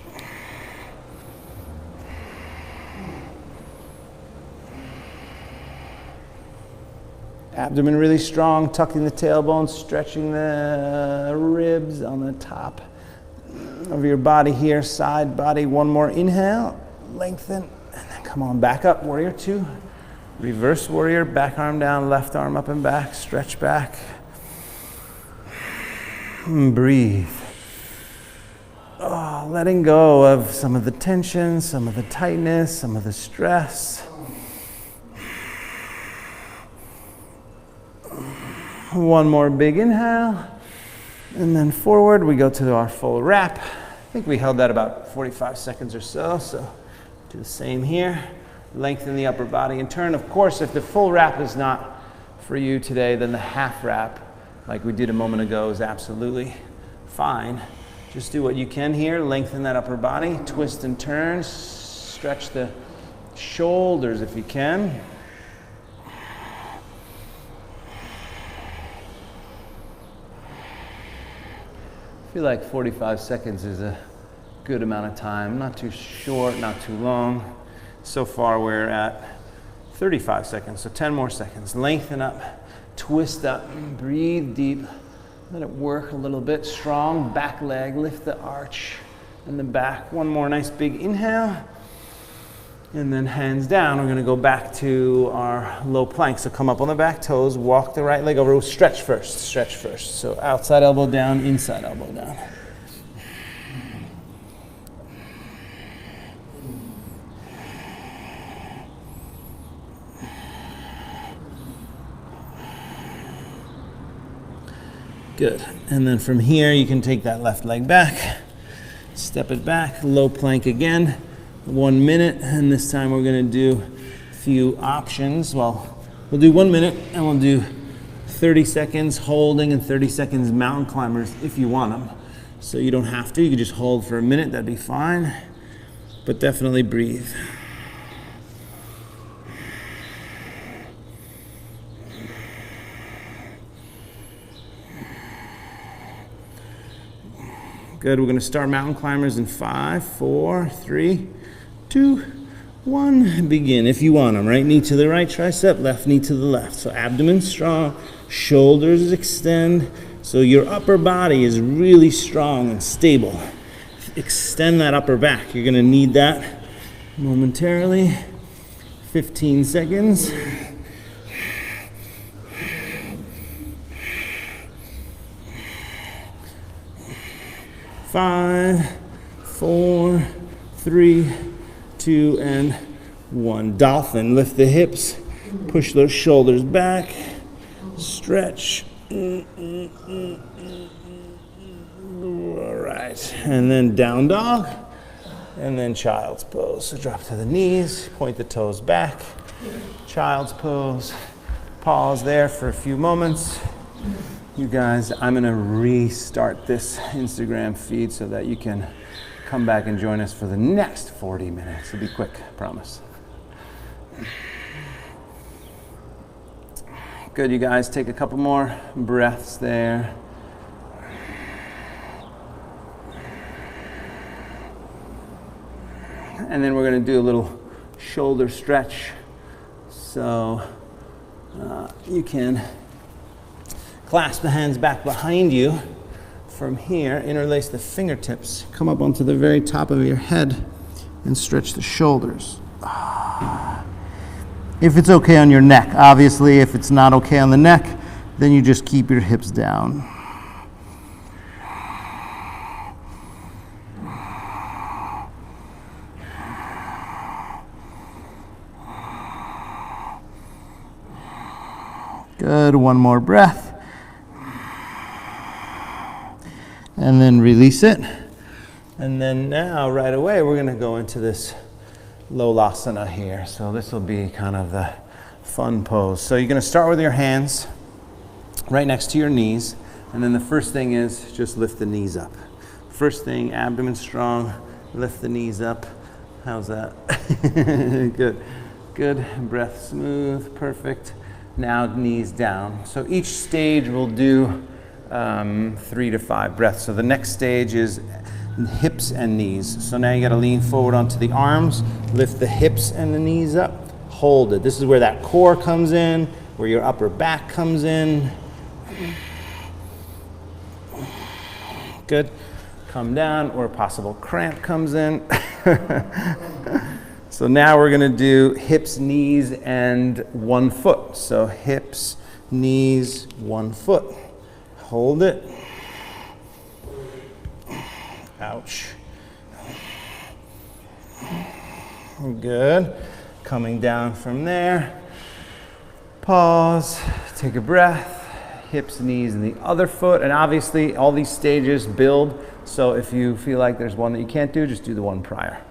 Abdomen really strong, tucking the tailbone, stretching the ribs on the top of your body here, side body. One more inhale, lengthen, and then come on back up, warrior 2. Reverse warrior, back arm down, left arm up and back, stretch back. Breathe. Oh, letting go of some of the tension, some of the tightness, some of the stress. One more big inhale, and then forward. We go to our full wrap. I think we held that about 45 seconds or so, so do the same here. Lengthen the upper body and turn. Of course, if the full wrap is not for you today, then the half wrap, like we did a moment ago, is absolutely fine. Just do what you can here. Lengthen that upper body. Twist and turn. Stretch the shoulders if you can. I feel like 45 seconds is a good amount of time. Not too short, not too long. So far we're at 35 seconds, so 10 more seconds. Lengthen up, twist up, breathe deep. Let it work a little bit. Strong back leg, lift the arch and the back. One more nice big inhale. And then hands down, we're gonna go back to our low plank. So come up on the back toes, walk the right leg over, stretch first, stretch first. So outside elbow down, inside elbow down. Good. And then from here, you can take that left leg back, step it back, low plank again, 1 minute. And this time we're gonna do a few options. Well, we'll do 1 minute and we'll do 30 seconds holding and 30 seconds mountain climbers if you want them. So you don't have to, you can just hold for a minute, that'd be fine. But definitely breathe. Good, we're gonna start mountain climbers in 5, 4, 3, 2, 1, begin. If you want them, right knee to the right tricep, left knee to the left. So abdomen strong, shoulders extend. So your upper body is really strong and stable. Extend that upper back. You're gonna need that momentarily. 15 seconds. 5, 4, 3, 2, and 1. Dolphin, lift the hips, push those shoulders back, stretch. All right, and then down dog, and then child's pose. So drop to the knees, point the toes back, child's pose. Pause there for a few moments. You guys, I'm gonna restart this Instagram feed so that you can come back and join us for the next 40 minutes. It'll be quick, I promise. Good, you guys, take a couple more breaths there. And then we're gonna do a little shoulder stretch. So you can clasp the hands back behind you. From here, interlace the fingertips, come up onto the very top of your head and stretch the shoulders. If it's okay on your neck, obviously, if it's not okay on the neck, then you just keep your hips down. Good, one more breath. And then release it. And then now, right away, we're gonna go into this lolasana here. So this will be kind of the fun pose. So you're gonna start with your hands right next to your knees. And then the first thing is just lift the knees up. First thing, abdomen strong, lift the knees up. How's that? Good, good, breath smooth, perfect. Now knees down. So each stage will do 3 to 5 breaths. So the next stage is hips and knees. So now you gotta lean forward onto the arms, lift the hips and the knees up, hold it. This is where that core comes in, where your upper back comes in. Good. Come down where a possible cramp comes in. So now we're gonna do hips, knees, and 1 foot. So hips, knees, 1 foot. Hold it. Ouch. Good. Coming down from there. Pause. Take a breath. Hips, knees, and the other foot. And obviously, all these stages build. So if you feel like there's one that you can't do, just do the one prior.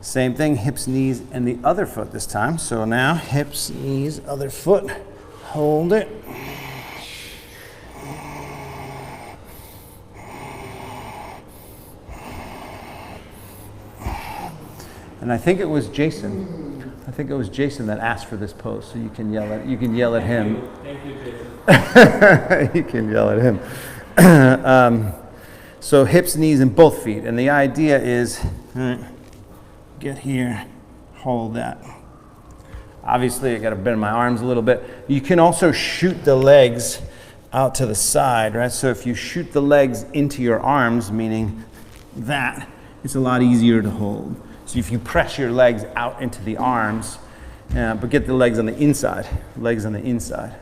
Same thing, hips, knees, and the other foot this time. So now, hips, knees, other foot. Hold it. And I think it was Jason. I think it was Jason that asked for this pose, so you can yell at him. Thank you, Jason. You can yell at him. So hips, knees, and both feet. And the idea is, get here, hold that. Obviously, I got to bend my arms a little bit. You can also shoot the legs out to the side, right? So if you shoot the legs into your arms, meaning that, it's a lot easier to hold. So if you press your legs out into the arms, but get the legs on the inside, legs on the inside.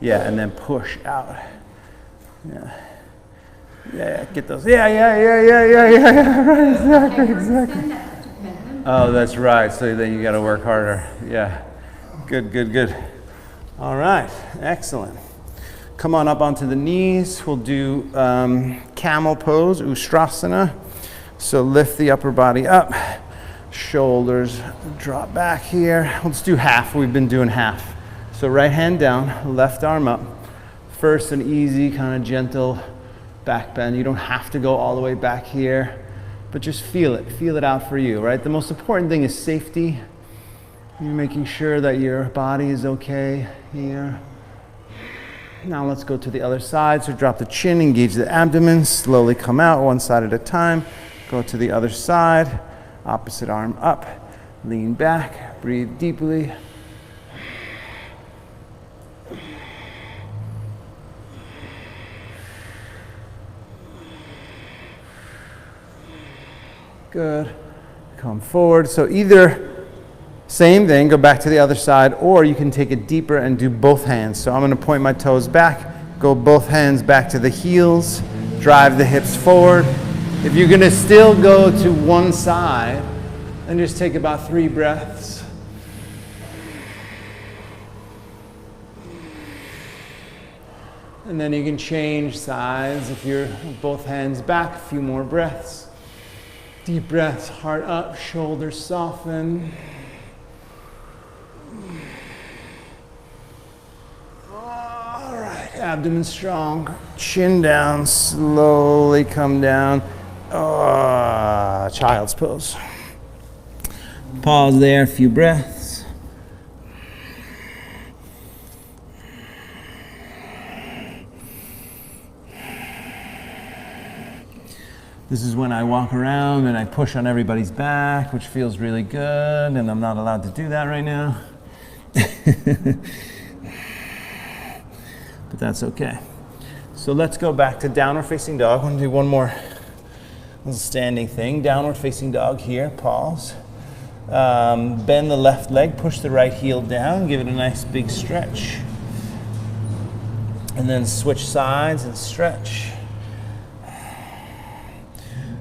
Yeah, and then push out. Yeah, get those. Yeah, right, exactly. Oh, that's right. So then you got to work harder. Yeah, good. All right, excellent. Come on up onto the knees. We'll do camel pose, Ustrasana. So lift the upper body up, shoulders drop back here. Let's do half. We've been doing half. So right hand down, left arm up. First an easy kind of gentle back bend. You don't have to go all the way back here, but just feel it out for you, right? The most important thing is safety. You're making sure that your body is okay here. Now let's go to the other side. So drop the chin, engage the abdomen, slowly come out one side at a time. Go to the other side, opposite arm up, lean back, breathe deeply. Good. Come forward. So either same thing, go back to the other side, or you can take it deeper and do both hands. So I'm going to point my toes back, go both hands back to the heels, drive the hips forward. If you're going to still go to one side, then just take about 3 breaths. And then you can change sides. If you're both hands back, a few more breaths. Deep breaths, heart up, shoulders soften. All right, abdomen strong, chin down, slowly come down. Child's pose. Pause there, a few breaths. This is when I walk around and I push on everybody's back, which feels really good, and I'm not allowed to do that right now. But that's okay. So let's go back to downward facing dog. I'm going to do one more little standing thing. Downward facing dog here, pause. Bend the left leg, push the right heel down, give it a nice big stretch. And then switch sides and stretch.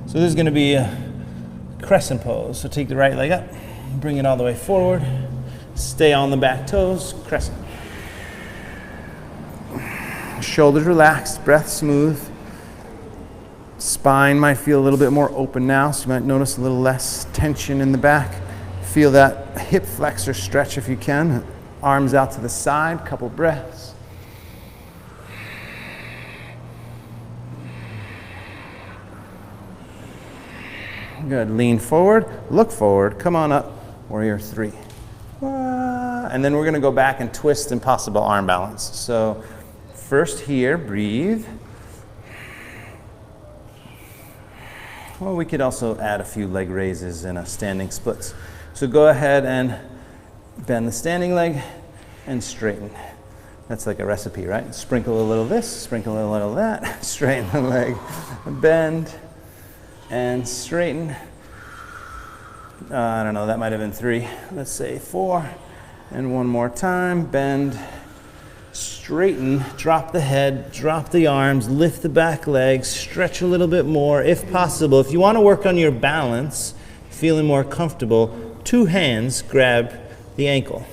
So this is going to be a crescent pose. So take the right leg up, bring it all the way forward, stay on the back toes, crescent. Shoulders relaxed, breath smooth. Spine might feel a little bit more open now, so you might notice a little less tension in the back. Feel that hip flexor stretch if you can. Arms out to the side, couple breaths. Good. Lean forward, look forward, come on up, warrior 3. And then we're going to go back and twist impossible arm balance. So first here, breathe. Well, we could also add a few leg raises and a standing splits. So go ahead and bend the standing leg and straighten. That's like a recipe, right? Sprinkle a little this, sprinkle a little that, straighten the leg, bend, and straighten. I don't know, that might have been 3. Let's say 4. And one more time, bend, straighten, drop the head, drop the arms, lift the back legs, stretch a little bit more if possible. If you want to work on your balance, feeling more comfortable, 2 hands grab the ankle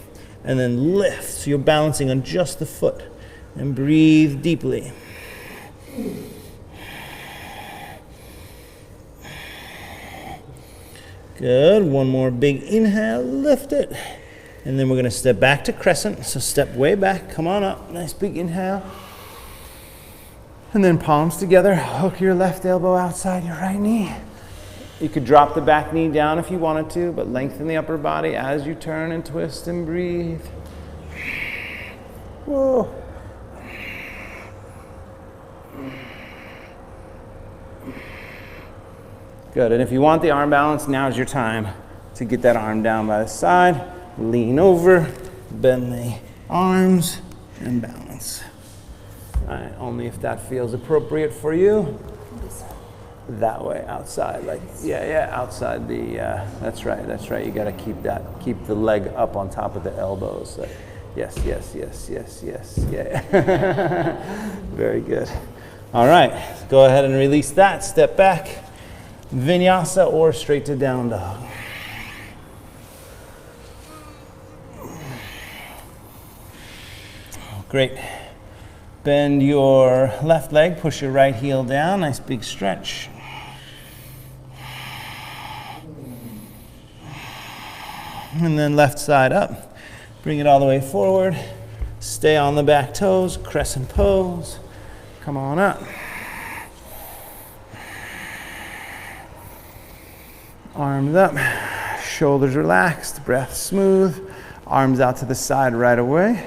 and then lift. So you're balancing on just the foot. And breathe deeply. Good. One more big inhale, lift it. And then we're going to step back to crescent. So step way back, come on up. Nice big inhale. And then palms together, hook your left elbow outside your right knee. You could drop the back knee down if you wanted to, but lengthen the upper body as you turn and twist and breathe. Whoa. Good, and if you want the arm balance, now's your time to get that arm down by the side, lean over, bend the arms, and balance. All right, only if that feels appropriate for you. That way, outside, like, yeah, outside the, that's right, you gotta keep the leg up on top of the elbows. Like, yes, yeah. Very good. All right, go ahead and release that, step back. Vinyasa or straight to down dog. Great. Bend your left leg, push your right heel down, nice big stretch. And then left side up. Bring it all the way forward. Stay on the back toes, crescent pose. Come on up. Arms up, shoulders relaxed, breath smooth, arms out to the side right away.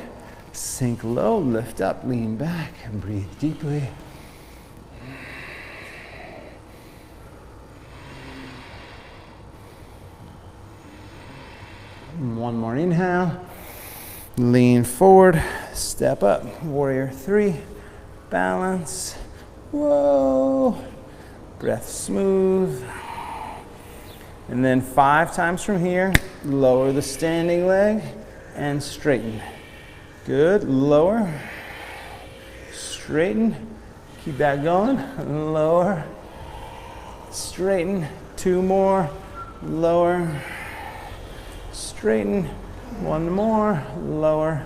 Sink low, lift up, lean back, and breathe deeply. One more inhale. Lean forward, step up, warrior three, balance. Whoa, breath smooth. And then 5 times from here, lower the standing leg and straighten. Good, lower, straighten, keep that going, lower, straighten, 2 more, lower, straighten, 1 more, lower,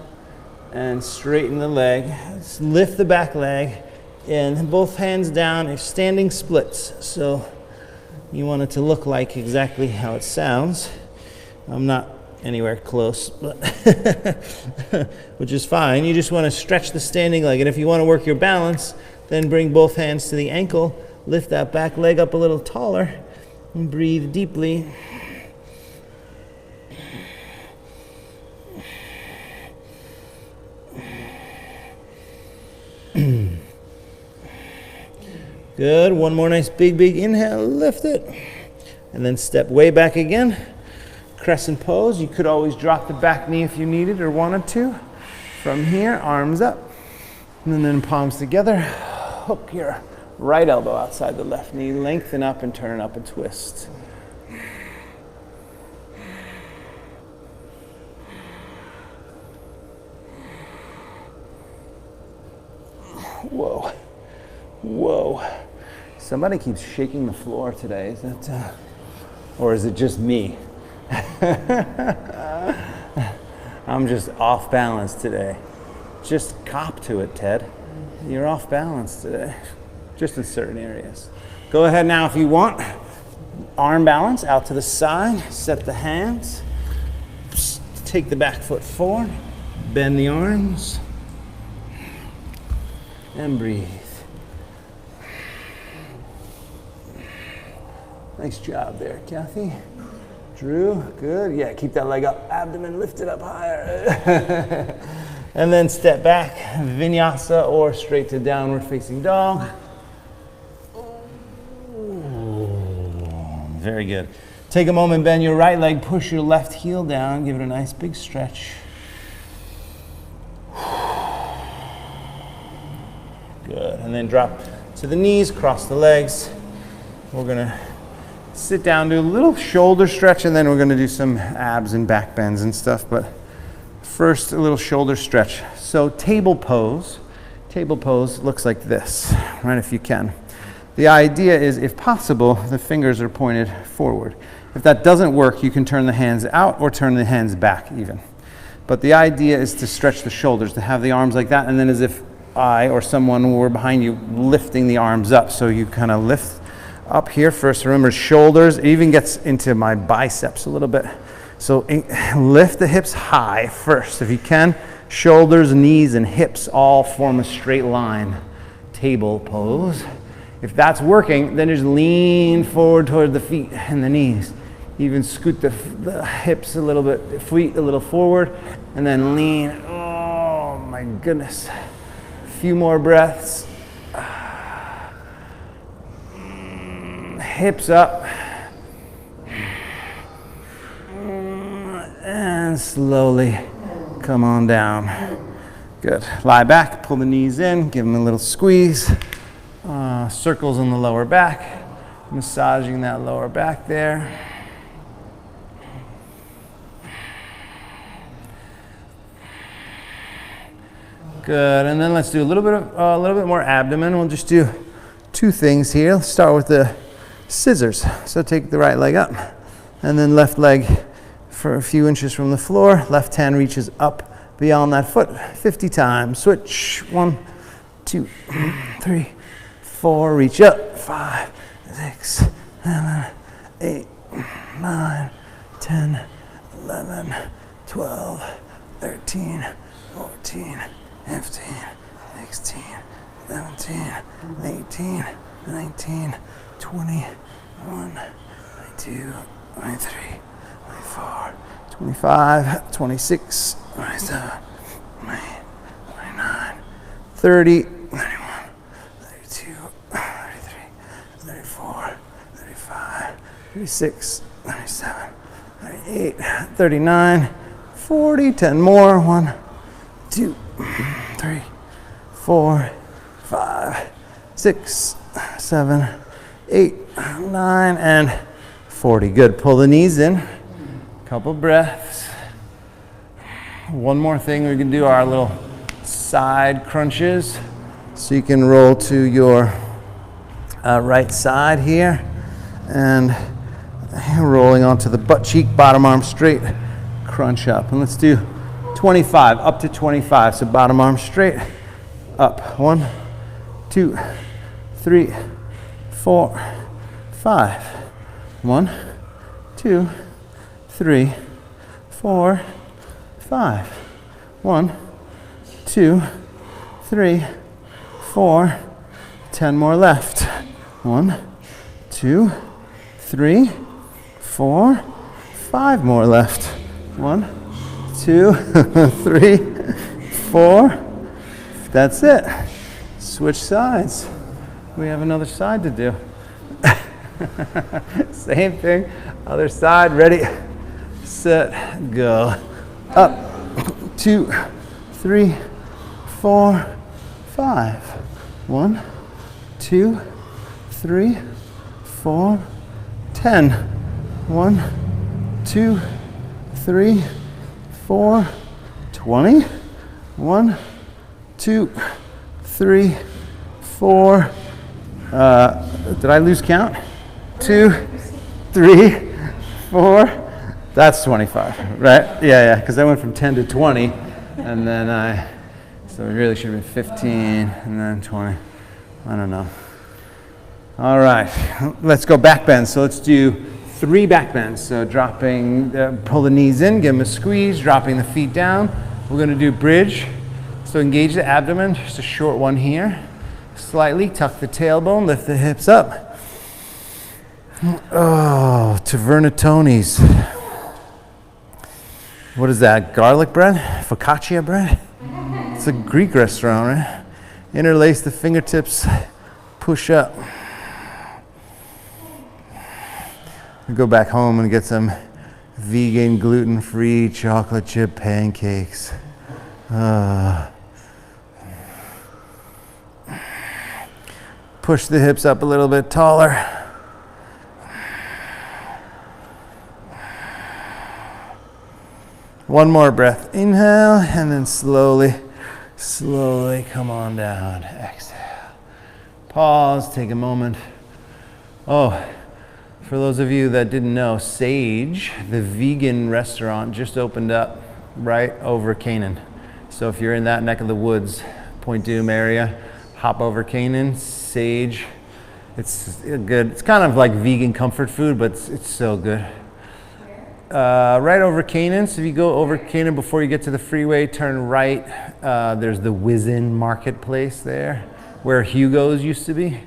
and straighten the leg. Let's lift the back leg and both hands down, if standing splits. So you want it to look like exactly how it sounds. I'm not anywhere close, but which is fine. You just want to stretch the standing leg. And if you want to work your balance, then bring both hands to the ankle, lift that back leg up a little taller, and breathe deeply. Good, 1 more nice big inhale, lift it. And then step way back again. Crescent pose, you could always drop the back knee if you needed or wanted to. From here, arms up. And then palms together. Hook your right elbow outside the left knee. Lengthen up and turn up and twist. Whoa. Whoa. Somebody keeps shaking the floor today. Is that, or is it just me? I'm just off balance today. Just cop to it, Ted. You're off balance today. Just in certain areas. Go ahead now if you want. Arm balance out to the side. Set the hands. Take the back foot forward. Bend the arms. And breathe. Nice job there, Kathy. Drew, good. Yeah, keep that leg up. Abdomen lifted up higher. And then step back, vinyasa or straight to downward facing dog. Very good. Take a moment, bend your right leg, push your left heel down, give it a nice big stretch. Good, and then drop to the knees, cross the legs. We're gonna sit down, do a little shoulder stretch, and then we're gonna do some abs and back bends and stuff, but first a little shoulder stretch. So table pose looks like this, right, if you can. The idea is, if possible, the fingers are pointed forward. If that doesn't work, you can turn the hands out or turn the hands back even. But the idea is to stretch the shoulders, to have the arms like that, and then as if I or someone were behind you lifting the arms up. So you kind of lift up here first. Remember, shoulders, it even gets into my biceps a little bit. So lift the hips high first if you can. Shoulders, knees, and hips all form a straight line. Table pose. If that's working, then just lean forward toward the feet and the knees. Even scoot the hips a little bit, feet a little forward, and then lean. Oh my goodness. A few more breaths. Hips up. And slowly come on down. Good. Lie back, pull the knees in, give them a little squeeze. Circles in the lower back, massaging that lower back there. Good, and then let's do a little bit more abdomen. We'll just do two things here. Let's start with the scissors. So take the right leg up, and then left leg for a few inches from the floor. Left hand reaches up beyond that foot 50 times. Switch. 1, 2, 3, 4. Reach up. 5, 6, 7, 8, 9, 10, 11, 12, 13, 14, 15, 16, 17, 18, 19, 20, 21, 22, 23, 24, 25, 26, 27, 28, 29, 30, 31, 32, 33, 34, 35, 36, 37, 38, 39, 40, 10 more. 1, 2, 3, 4, 5, 6, 7, 8, 9, and 40. Good. Pull the knees in. Couple breaths. One more thing, we can do our little side crunches. So you can roll to your right side here, and rolling onto the butt cheek, bottom arm straight, crunch up. And let's do 25, up to 25. So bottom arm straight, up. 1, 2, 3, 4, 5. 1, 2, 3, 4, 5. 1, 2, 3, 4. 10 more left. 1, 2, 3, 4, 5 more left. 1, 2, 3, 4. That's it. Switch sides. We have another side to do. Same thing. Other side. Ready, set, go. Up. 2, 3, 4, 5. 1, 2, 3, 4, 10. 1, 2, 3, 4, 20. 1, 2, 3, 4. Did I lose count? 2, 3, 4. That's 25, right? Yeah, because I went from 10 to 20, and then so it really should have been 15, and then 20. I don't know. All right, let's go back bends. So let's do 3 back bends. So dropping, pull the knees in, give them a squeeze, dropping the feet down. We're gonna do bridge. So engage the abdomen, just a short one here. Slightly tuck the tailbone, lift the hips up. Oh, Tavernatonis. What is that, garlic bread? Focaccia bread? It's a Greek restaurant, right? Interlace the fingertips, push up. Go back home and get some vegan, gluten-free chocolate chip pancakes. Push the hips up a little bit taller. One more breath. Inhale, and then slowly come on down. Exhale. Pause, take a moment. Oh, for those of you that didn't know, Sage, the vegan restaurant, just opened up right over Canaan. So if you're in that neck of the woods, Point Doom area, hop over Canaan, Sage. It's good. It's kind of like vegan comfort food, but it's so good. Right over Canaan. So if you go over Canaan before you get to the freeway, turn right. There's the Whizzin Marketplace there, where Hugo's used to be.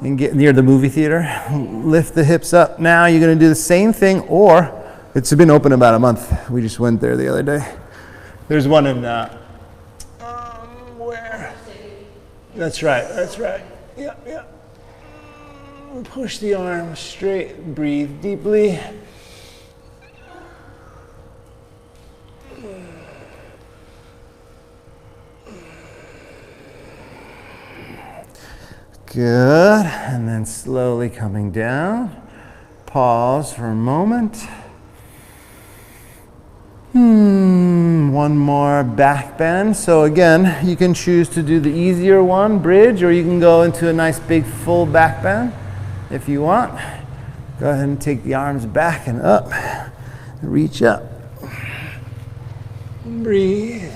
and get near the movie theater. Lift the hips up. Now you're going to do the same thing, or it's been open about a month. We just went there the other day. There's one in where? That's right. Yeah. Push the arms straight. Breathe deeply. Good. And then slowly coming down. Pause for a moment. One more back bend. So again, you can choose to do the easier one, bridge, or you can go into a nice big full back bend if you want. Go ahead and take the arms back and up. Reach up. Breathe.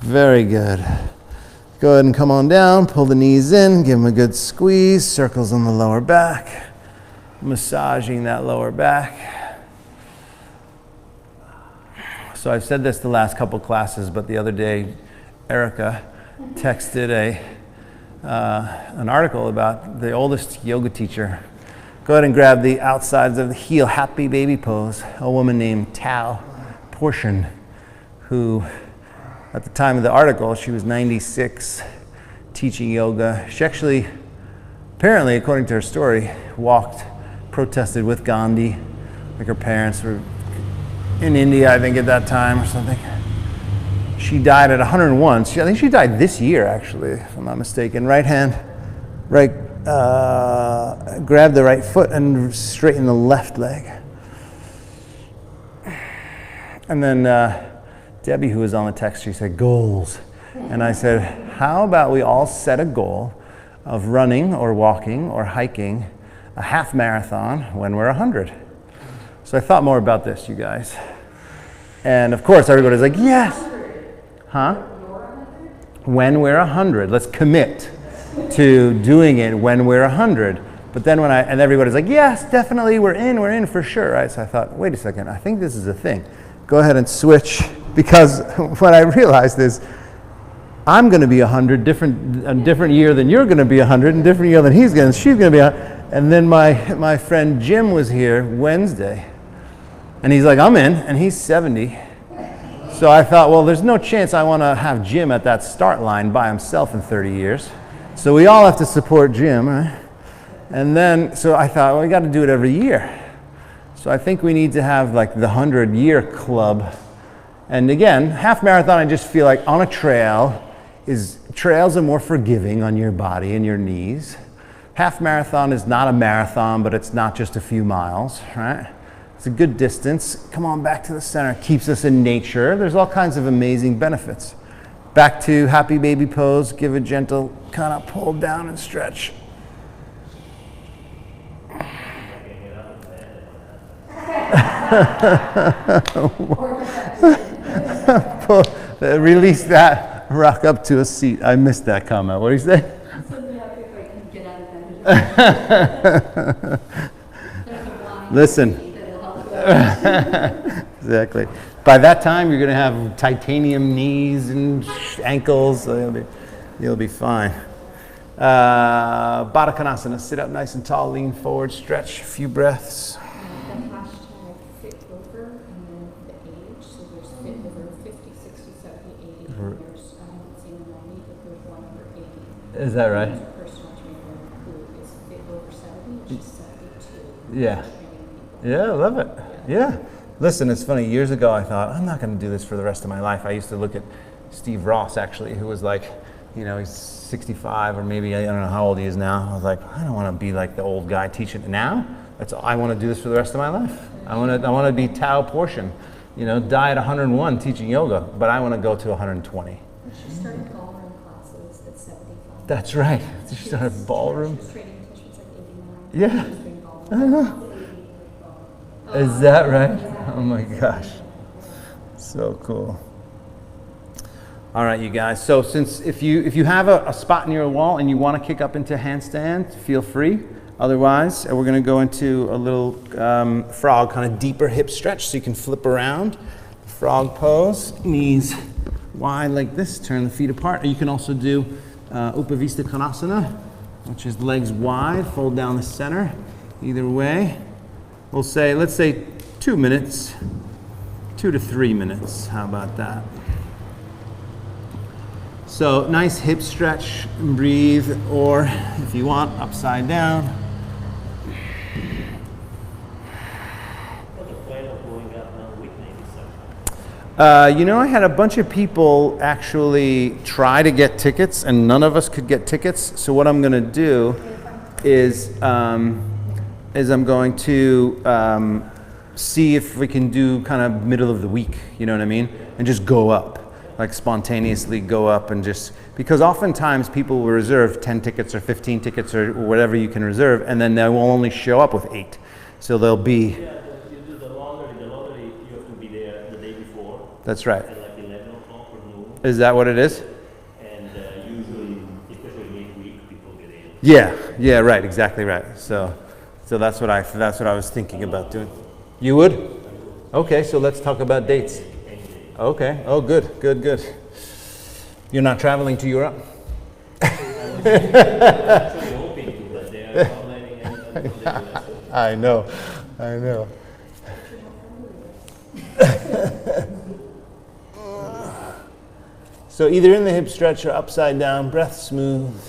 Very good. Go ahead and come on down, pull the knees in, give them a good squeeze, circles on the lower back, massaging that lower back. So I've said this the last couple classes, but the other day, Erica texted an article about the oldest yoga teacher. Go ahead and grab the outsides of the heel, happy baby pose. A woman named Tao Portion, who at the time of the article, she was 96, teaching yoga. She actually, apparently, according to her story, protested with Gandhi. Like her parents were in India, I think, at that time or something. She died at 101. I think she died this year, actually, if I'm not mistaken. Right hand, grab the right foot and straighten the left leg. And then Debbie, who was on the text, she said, goals. And I said, how about we all set a goal of running or walking or hiking a half marathon when we're 100? So I thought more about this, you guys. And of course, everybody's like, yes. Huh? When we're 100. Let's commit to doing it when we're 100. But then and everybody's like, yes, definitely, we're in for sure, right? So I thought, wait a second, I think this is a thing. Go ahead and switch. Because what I realized is I'm going to be 100, a different year than you're going to be 100, and different year than she's going to be 100. And then my friend Jim was here Wednesday, and he's like, I'm in, and he's 70. So I thought, well, there's no chance I want to have Jim at that start line by himself in 30 years. So we all have to support Jim, right? And then, so I thought, well, we got to do it every year. So I think we need to have like the 100-year club. And again, half marathon, I just feel like on a trails are more forgiving on your body and your knees. Half marathon is not a marathon, but it's not just a few miles, right? It's a good distance. Come on back to the center. Keeps us in nature. There's all kinds of amazing benefits. Back to happy baby pose. Give a gentle kind of pull down and stretch. Release that, rock up to a seat. I missed that comment. What do you say? Listen. Exactly. By that time, you're going to have titanium knees and ankles. So you'll be fine. Baddha Konasana. Sit up nice and tall, lean forward, stretch. A few breaths. Is that right? Yeah. Yeah, I love it. Yeah. Listen, it's funny. Years ago, I thought, I'm not going to do this for the rest of my life. I used to look at Steve Ross, actually, who was like, he's 65 or maybe, I don't know how old he is now. I was like, I don't want to be like the old guy teaching. Now, I want to do this for the rest of my life. I want to be Tao Portion, die at 101 teaching yoga, but I want to go to 120. She started ballroom classes at 75. That's right. She started ballroom. Training until she was like 89. Yeah. I know. Is that right? Oh my gosh. So cool. All right, you guys. So if you have a spot near a wall and you want to kick up into handstand, feel free. Otherwise, we're going to go into a little frog, kind of deeper hip stretch, so you can flip around. Frog pose, knees wide like this, turn the feet apart. Or you can also do Upavista Konasana, which is legs wide, fold down the center. Either way, we'll say, let's say 2 minutes, 2 to 3 minutes. How about that? So nice hip stretch, and breathe, or if you want, upside down. What's the plan of going out now weeknight this You know, I had a bunch of people actually try to get tickets, and none of us could get tickets. So what I'm going to do is I'm going to see if we can do kind of middle of the week. You know what I mean? And just go up, like spontaneously go up, and just because oftentimes people will reserve 10 tickets or 15 tickets or whatever you can reserve, and then they will only show up with 8. So they'll be. Yeah, you do the lottery you have to be there the day before. That's right. At like 11 o'clock or noon. Is that what it is? And usually, especially midweek, people get in. Yeah, yeah, right, exactly right. So that's what I was thinking about doing. You would? Okay, so let's talk about dates. Okay. Oh, good. You're not traveling to Europe? Actually hoping to, but they are not letting anybody from the US. I know. So either in the hip stretch or upside down, breath smooth.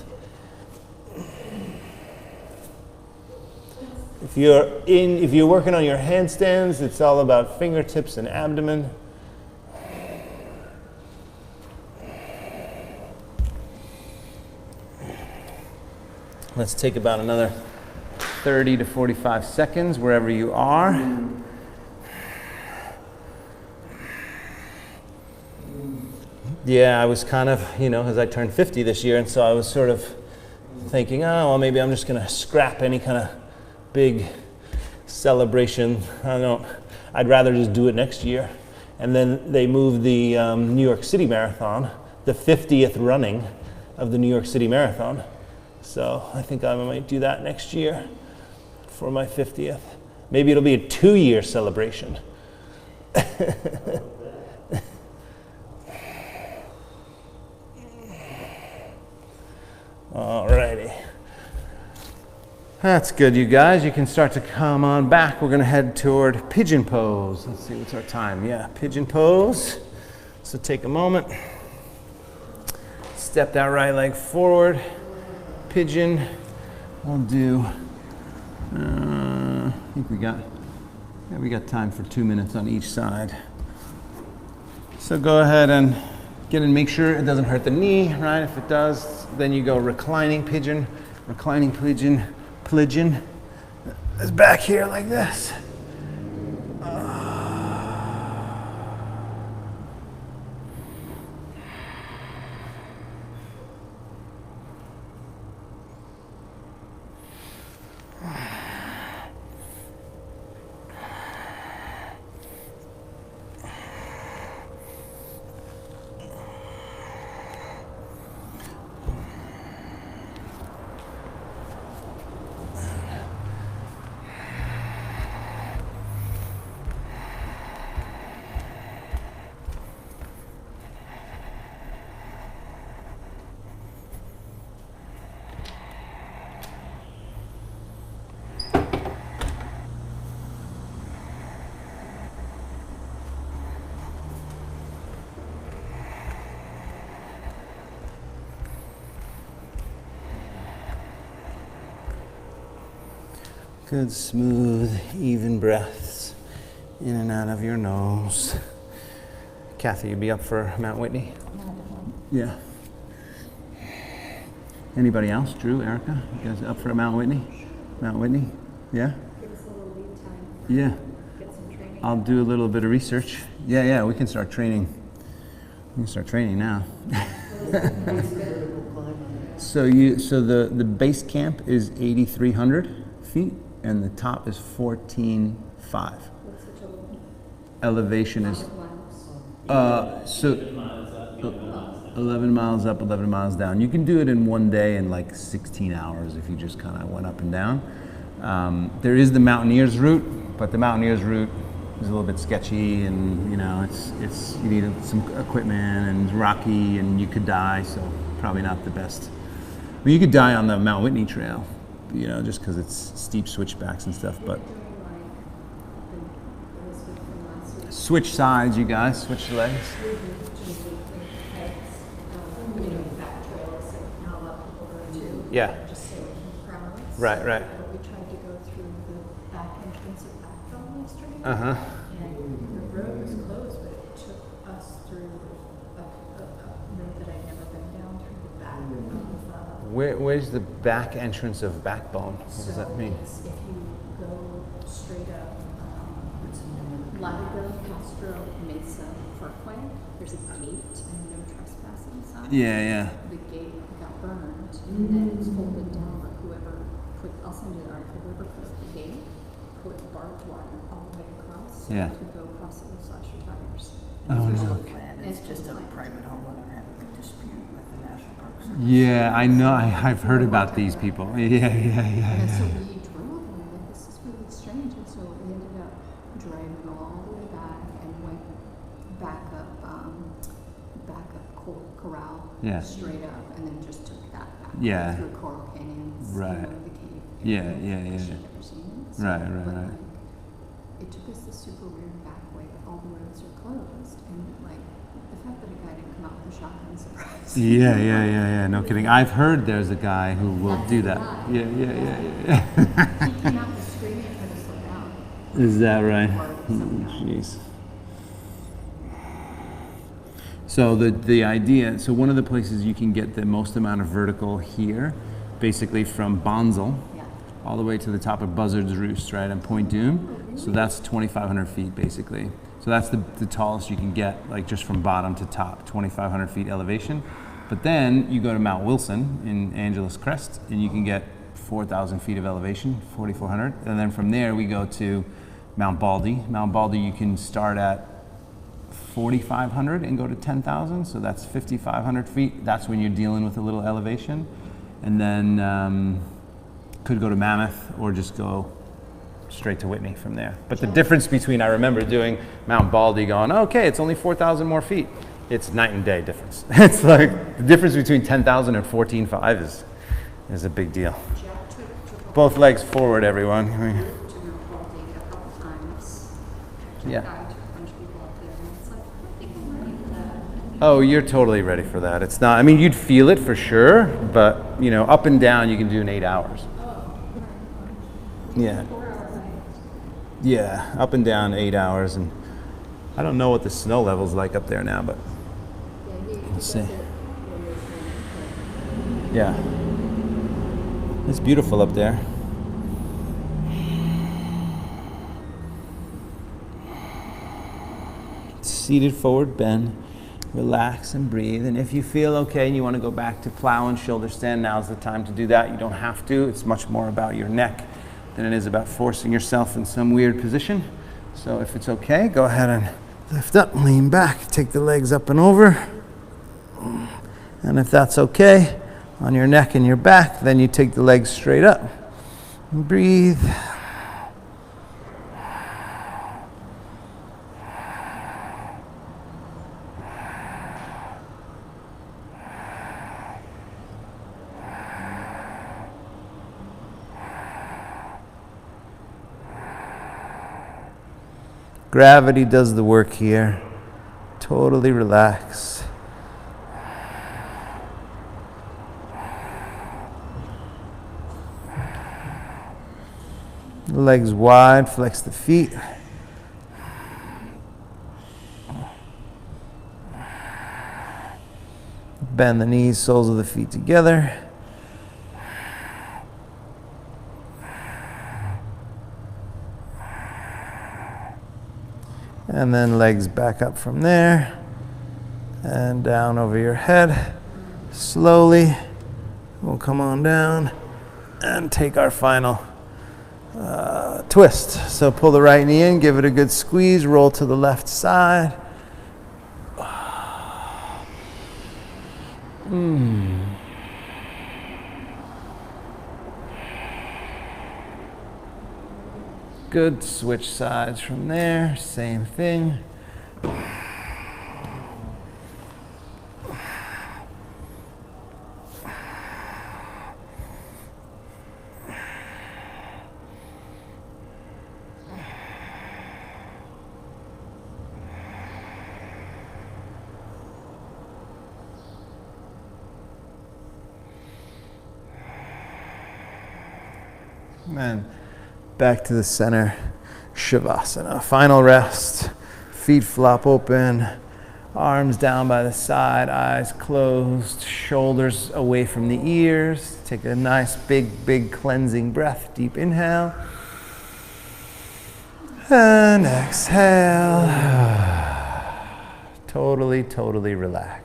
If you're working on your handstands, it's all about fingertips and abdomen. Let's take about another 30 to 45 seconds wherever you are. Yeah, I was kind of, because I turned 50 this year, and so I was sort of thinking, oh, well, maybe I'm just going to scrap any kind of big celebration. I'd rather just do it next year. And then they moved the New York City Marathon, the 50th running of the New York City Marathon. So I think I might do that next year for my 50th. Maybe it'll be a 2-year celebration. Alrighty. That's good, you guys. You can start to come on back. We're going to head toward pigeon pose. Let's see, what's our time? Yeah, pigeon pose. So take a moment. Step that right leg forward. Pigeon. We'll do, I think we got time for 2 minutes on each side. So go ahead and make sure it doesn't hurt the knee, right? If it does, then you go reclining pigeon. Pigeon is back here like this. Good, smooth, even breaths in and out of your nose. Kathy, you be up for Mount Whitney? Yeah. Anybody else? Drew, Erica, you guys up for Mount Whitney? Mount Whitney? Yeah? Give us a little lead time, Yeah. get some training. I'll do a little bit of research. Yeah, we can start training. We can start training now. So the base camp is 8,300 feet, and the top is 14,500. What's the total? Elevation is Miles. so 11 miles up, 11 miles down. You can do it in one day in like 16 hours if you just kind of went up and down. There is the Mountaineers route, but the Mountaineers route is a little bit sketchy, and you know, it's you need some equipment and it's rocky, and you could die, so probably not the best. I mean, you could die on the Mount Whitney Trail, you know, just because it's steep switchbacks and stuff, but switch sides, you guys, switch legs. Yeah. Right, right. We tried to go through the back entrance of Backdrop yesterday. Uh-huh. And the road was closed, but it took us through a road that I'd never been down through the back of Where's the back entrance of Backbone? What does that mean? If you go straight up, Lauderdale, Castro, Mesa, Parkway, there's a gate and no trespassing sign. Yeah, yeah. The gate got burned and then it was folded down, but I'll send you the article, whoever put the gate, put barbed wire all the way across. So Yeah. you could go across it with slash your tires. Oh, no. It's just a private homeowner having a dispute with the National Park Service. Yeah, I know. I've heard about these people. Yeah, And so yeah. we drove and we're like, this is really strange. And so we ended up driving all the way back and went back up Corral, Yeah. straight up, and then just took that back Yeah. through Coral Canyons, Right. the cave. Yeah, area, yeah, yeah, which yeah. I'd never seen. So, Right, but, right. like, it took us this super weird back way, but all the roads are closed, and like the fact that a guy didn't come out with a shotgun surprised. Yeah. No kidding. I've heard there's a guy who will That's do the that. guy. Yeah. He came out and screaming for to slow down. Is that right? Or something. Jeez. So the idea, so one of the places you can get the most amount of vertical here, basically from Bonsall, Yeah. all the way to the top of Buzzard's Roost, right, and Point Doom. So that's 2,500 feet, basically. So that's the tallest you can get, like just from bottom to top, 2,500 feet elevation. But then you go to Mount Wilson in Angeles Crest, and you can get 4,000 feet of elevation, 4,400. And then from there, we go to Mount Baldy. Mount Baldy, you can start at 4,500 and go to 10,000, so that's 5,500 feet. That's when you're dealing with a little elevation. And then could go to Mammoth or just go straight to Whitney from there. But the difference between, I remember doing Mount Baldy going, okay, it's only 4,000 more feet. It's night and day difference. It's like the difference between 10,000 and 14,500 is a big deal. Jack took Both legs forward, everyone. to Mount Baldy a couple times. Yeah. Jack took a bunch of people up there, and it's like, I think I'm ready for that. Oh, you're totally ready for that. It's not, I mean, you'd feel it for sure, but, you know, up and down you can do in 8 hours. Yeah. 4 hours. Yeah, up and down 8 hours. And I don't know what the snow level's like up there now, but let's see. Yeah. It's beautiful up there. Seated forward bend. Relax and breathe. And if you feel okay and you want to go back to plow and shoulder stand, now's the time to do that. You don't have to. It's much more about your neck than it is about forcing yourself in some weird position. So if it's okay, go ahead and lift up, lean back, take the legs up and over. And if that's okay, on your neck and your back, then you take the legs straight up. And breathe. Gravity does the work here. Totally relax. Legs wide, flex the feet. Bend the knees, soles of the feet together. And then legs back up from there and down over your head. Slowly, we'll come on down and take our final twist. So pull the right knee in, give it a good squeeze, roll to the left side. Good. Switch sides from there. Same thing. And back to the center Shavasana. Final rest. Feet flop open. Arms down by the side. Eyes closed. Shoulders away from the ears. Take a nice big cleansing breath. Deep inhale. And exhale. Totally relax.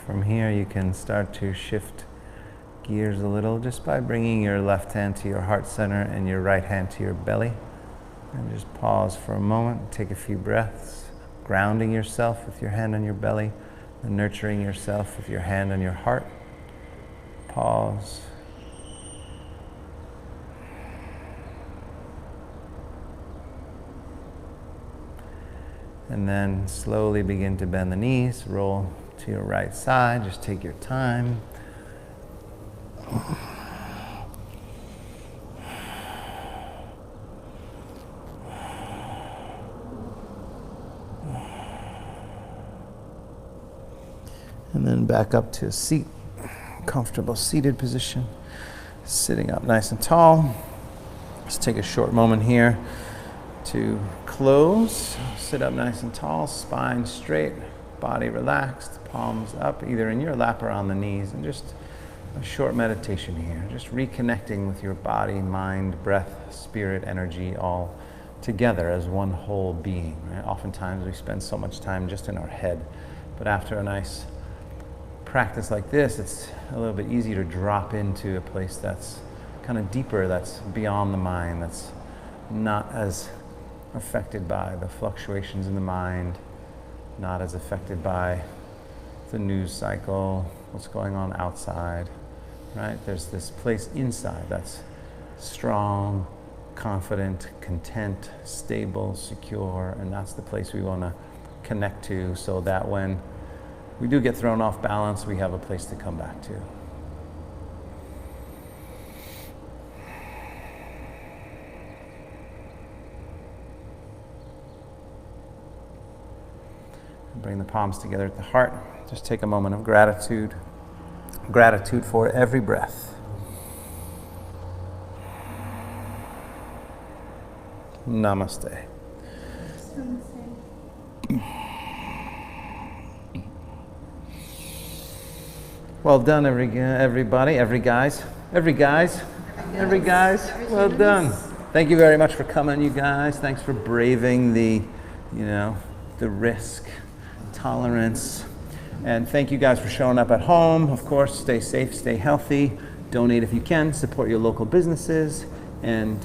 From here, you can start to shift gears a little just by bringing your left hand to your heart center and your right hand to your belly. And just pause for a moment, take a few breaths, grounding yourself with your hand on your belly, and nurturing yourself with your hand on your heart. Pause. And then slowly begin to bend the knees, roll to your right side, just take your time. And then back up to a seat, comfortable seated position, sitting up nice and tall. Let's take a short moment here to close. Sit up nice and tall, spine straight, body relaxed, palms up, either in your lap or on the knees, and just a short meditation here, just reconnecting with your body, mind, breath, spirit, energy, all together as one whole being. Right? Oftentimes we spend so much time just in our head, but after a nice practice like this, it's a little bit easier to drop into a place that's kind of deeper, that's beyond the mind, that's not as affected by the fluctuations in the mind, not as affected by the news cycle, what's going on outside, right? There's this place inside that's strong, confident, content, stable, secure, and that's the place we want to connect to so that when we do get thrown off balance, we have a place to come back to. Bring the palms together at the heart. Just take a moment of gratitude. Gratitude for every breath. Namaste. Well done, everybody, every guys. Well done. Thank you very much for coming, you guys. Thanks for braving the risk, tolerance. And thank you guys for showing up at home. Of course, stay safe, stay healthy. Donate if you can. Support your local businesses. And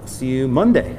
see you Monday.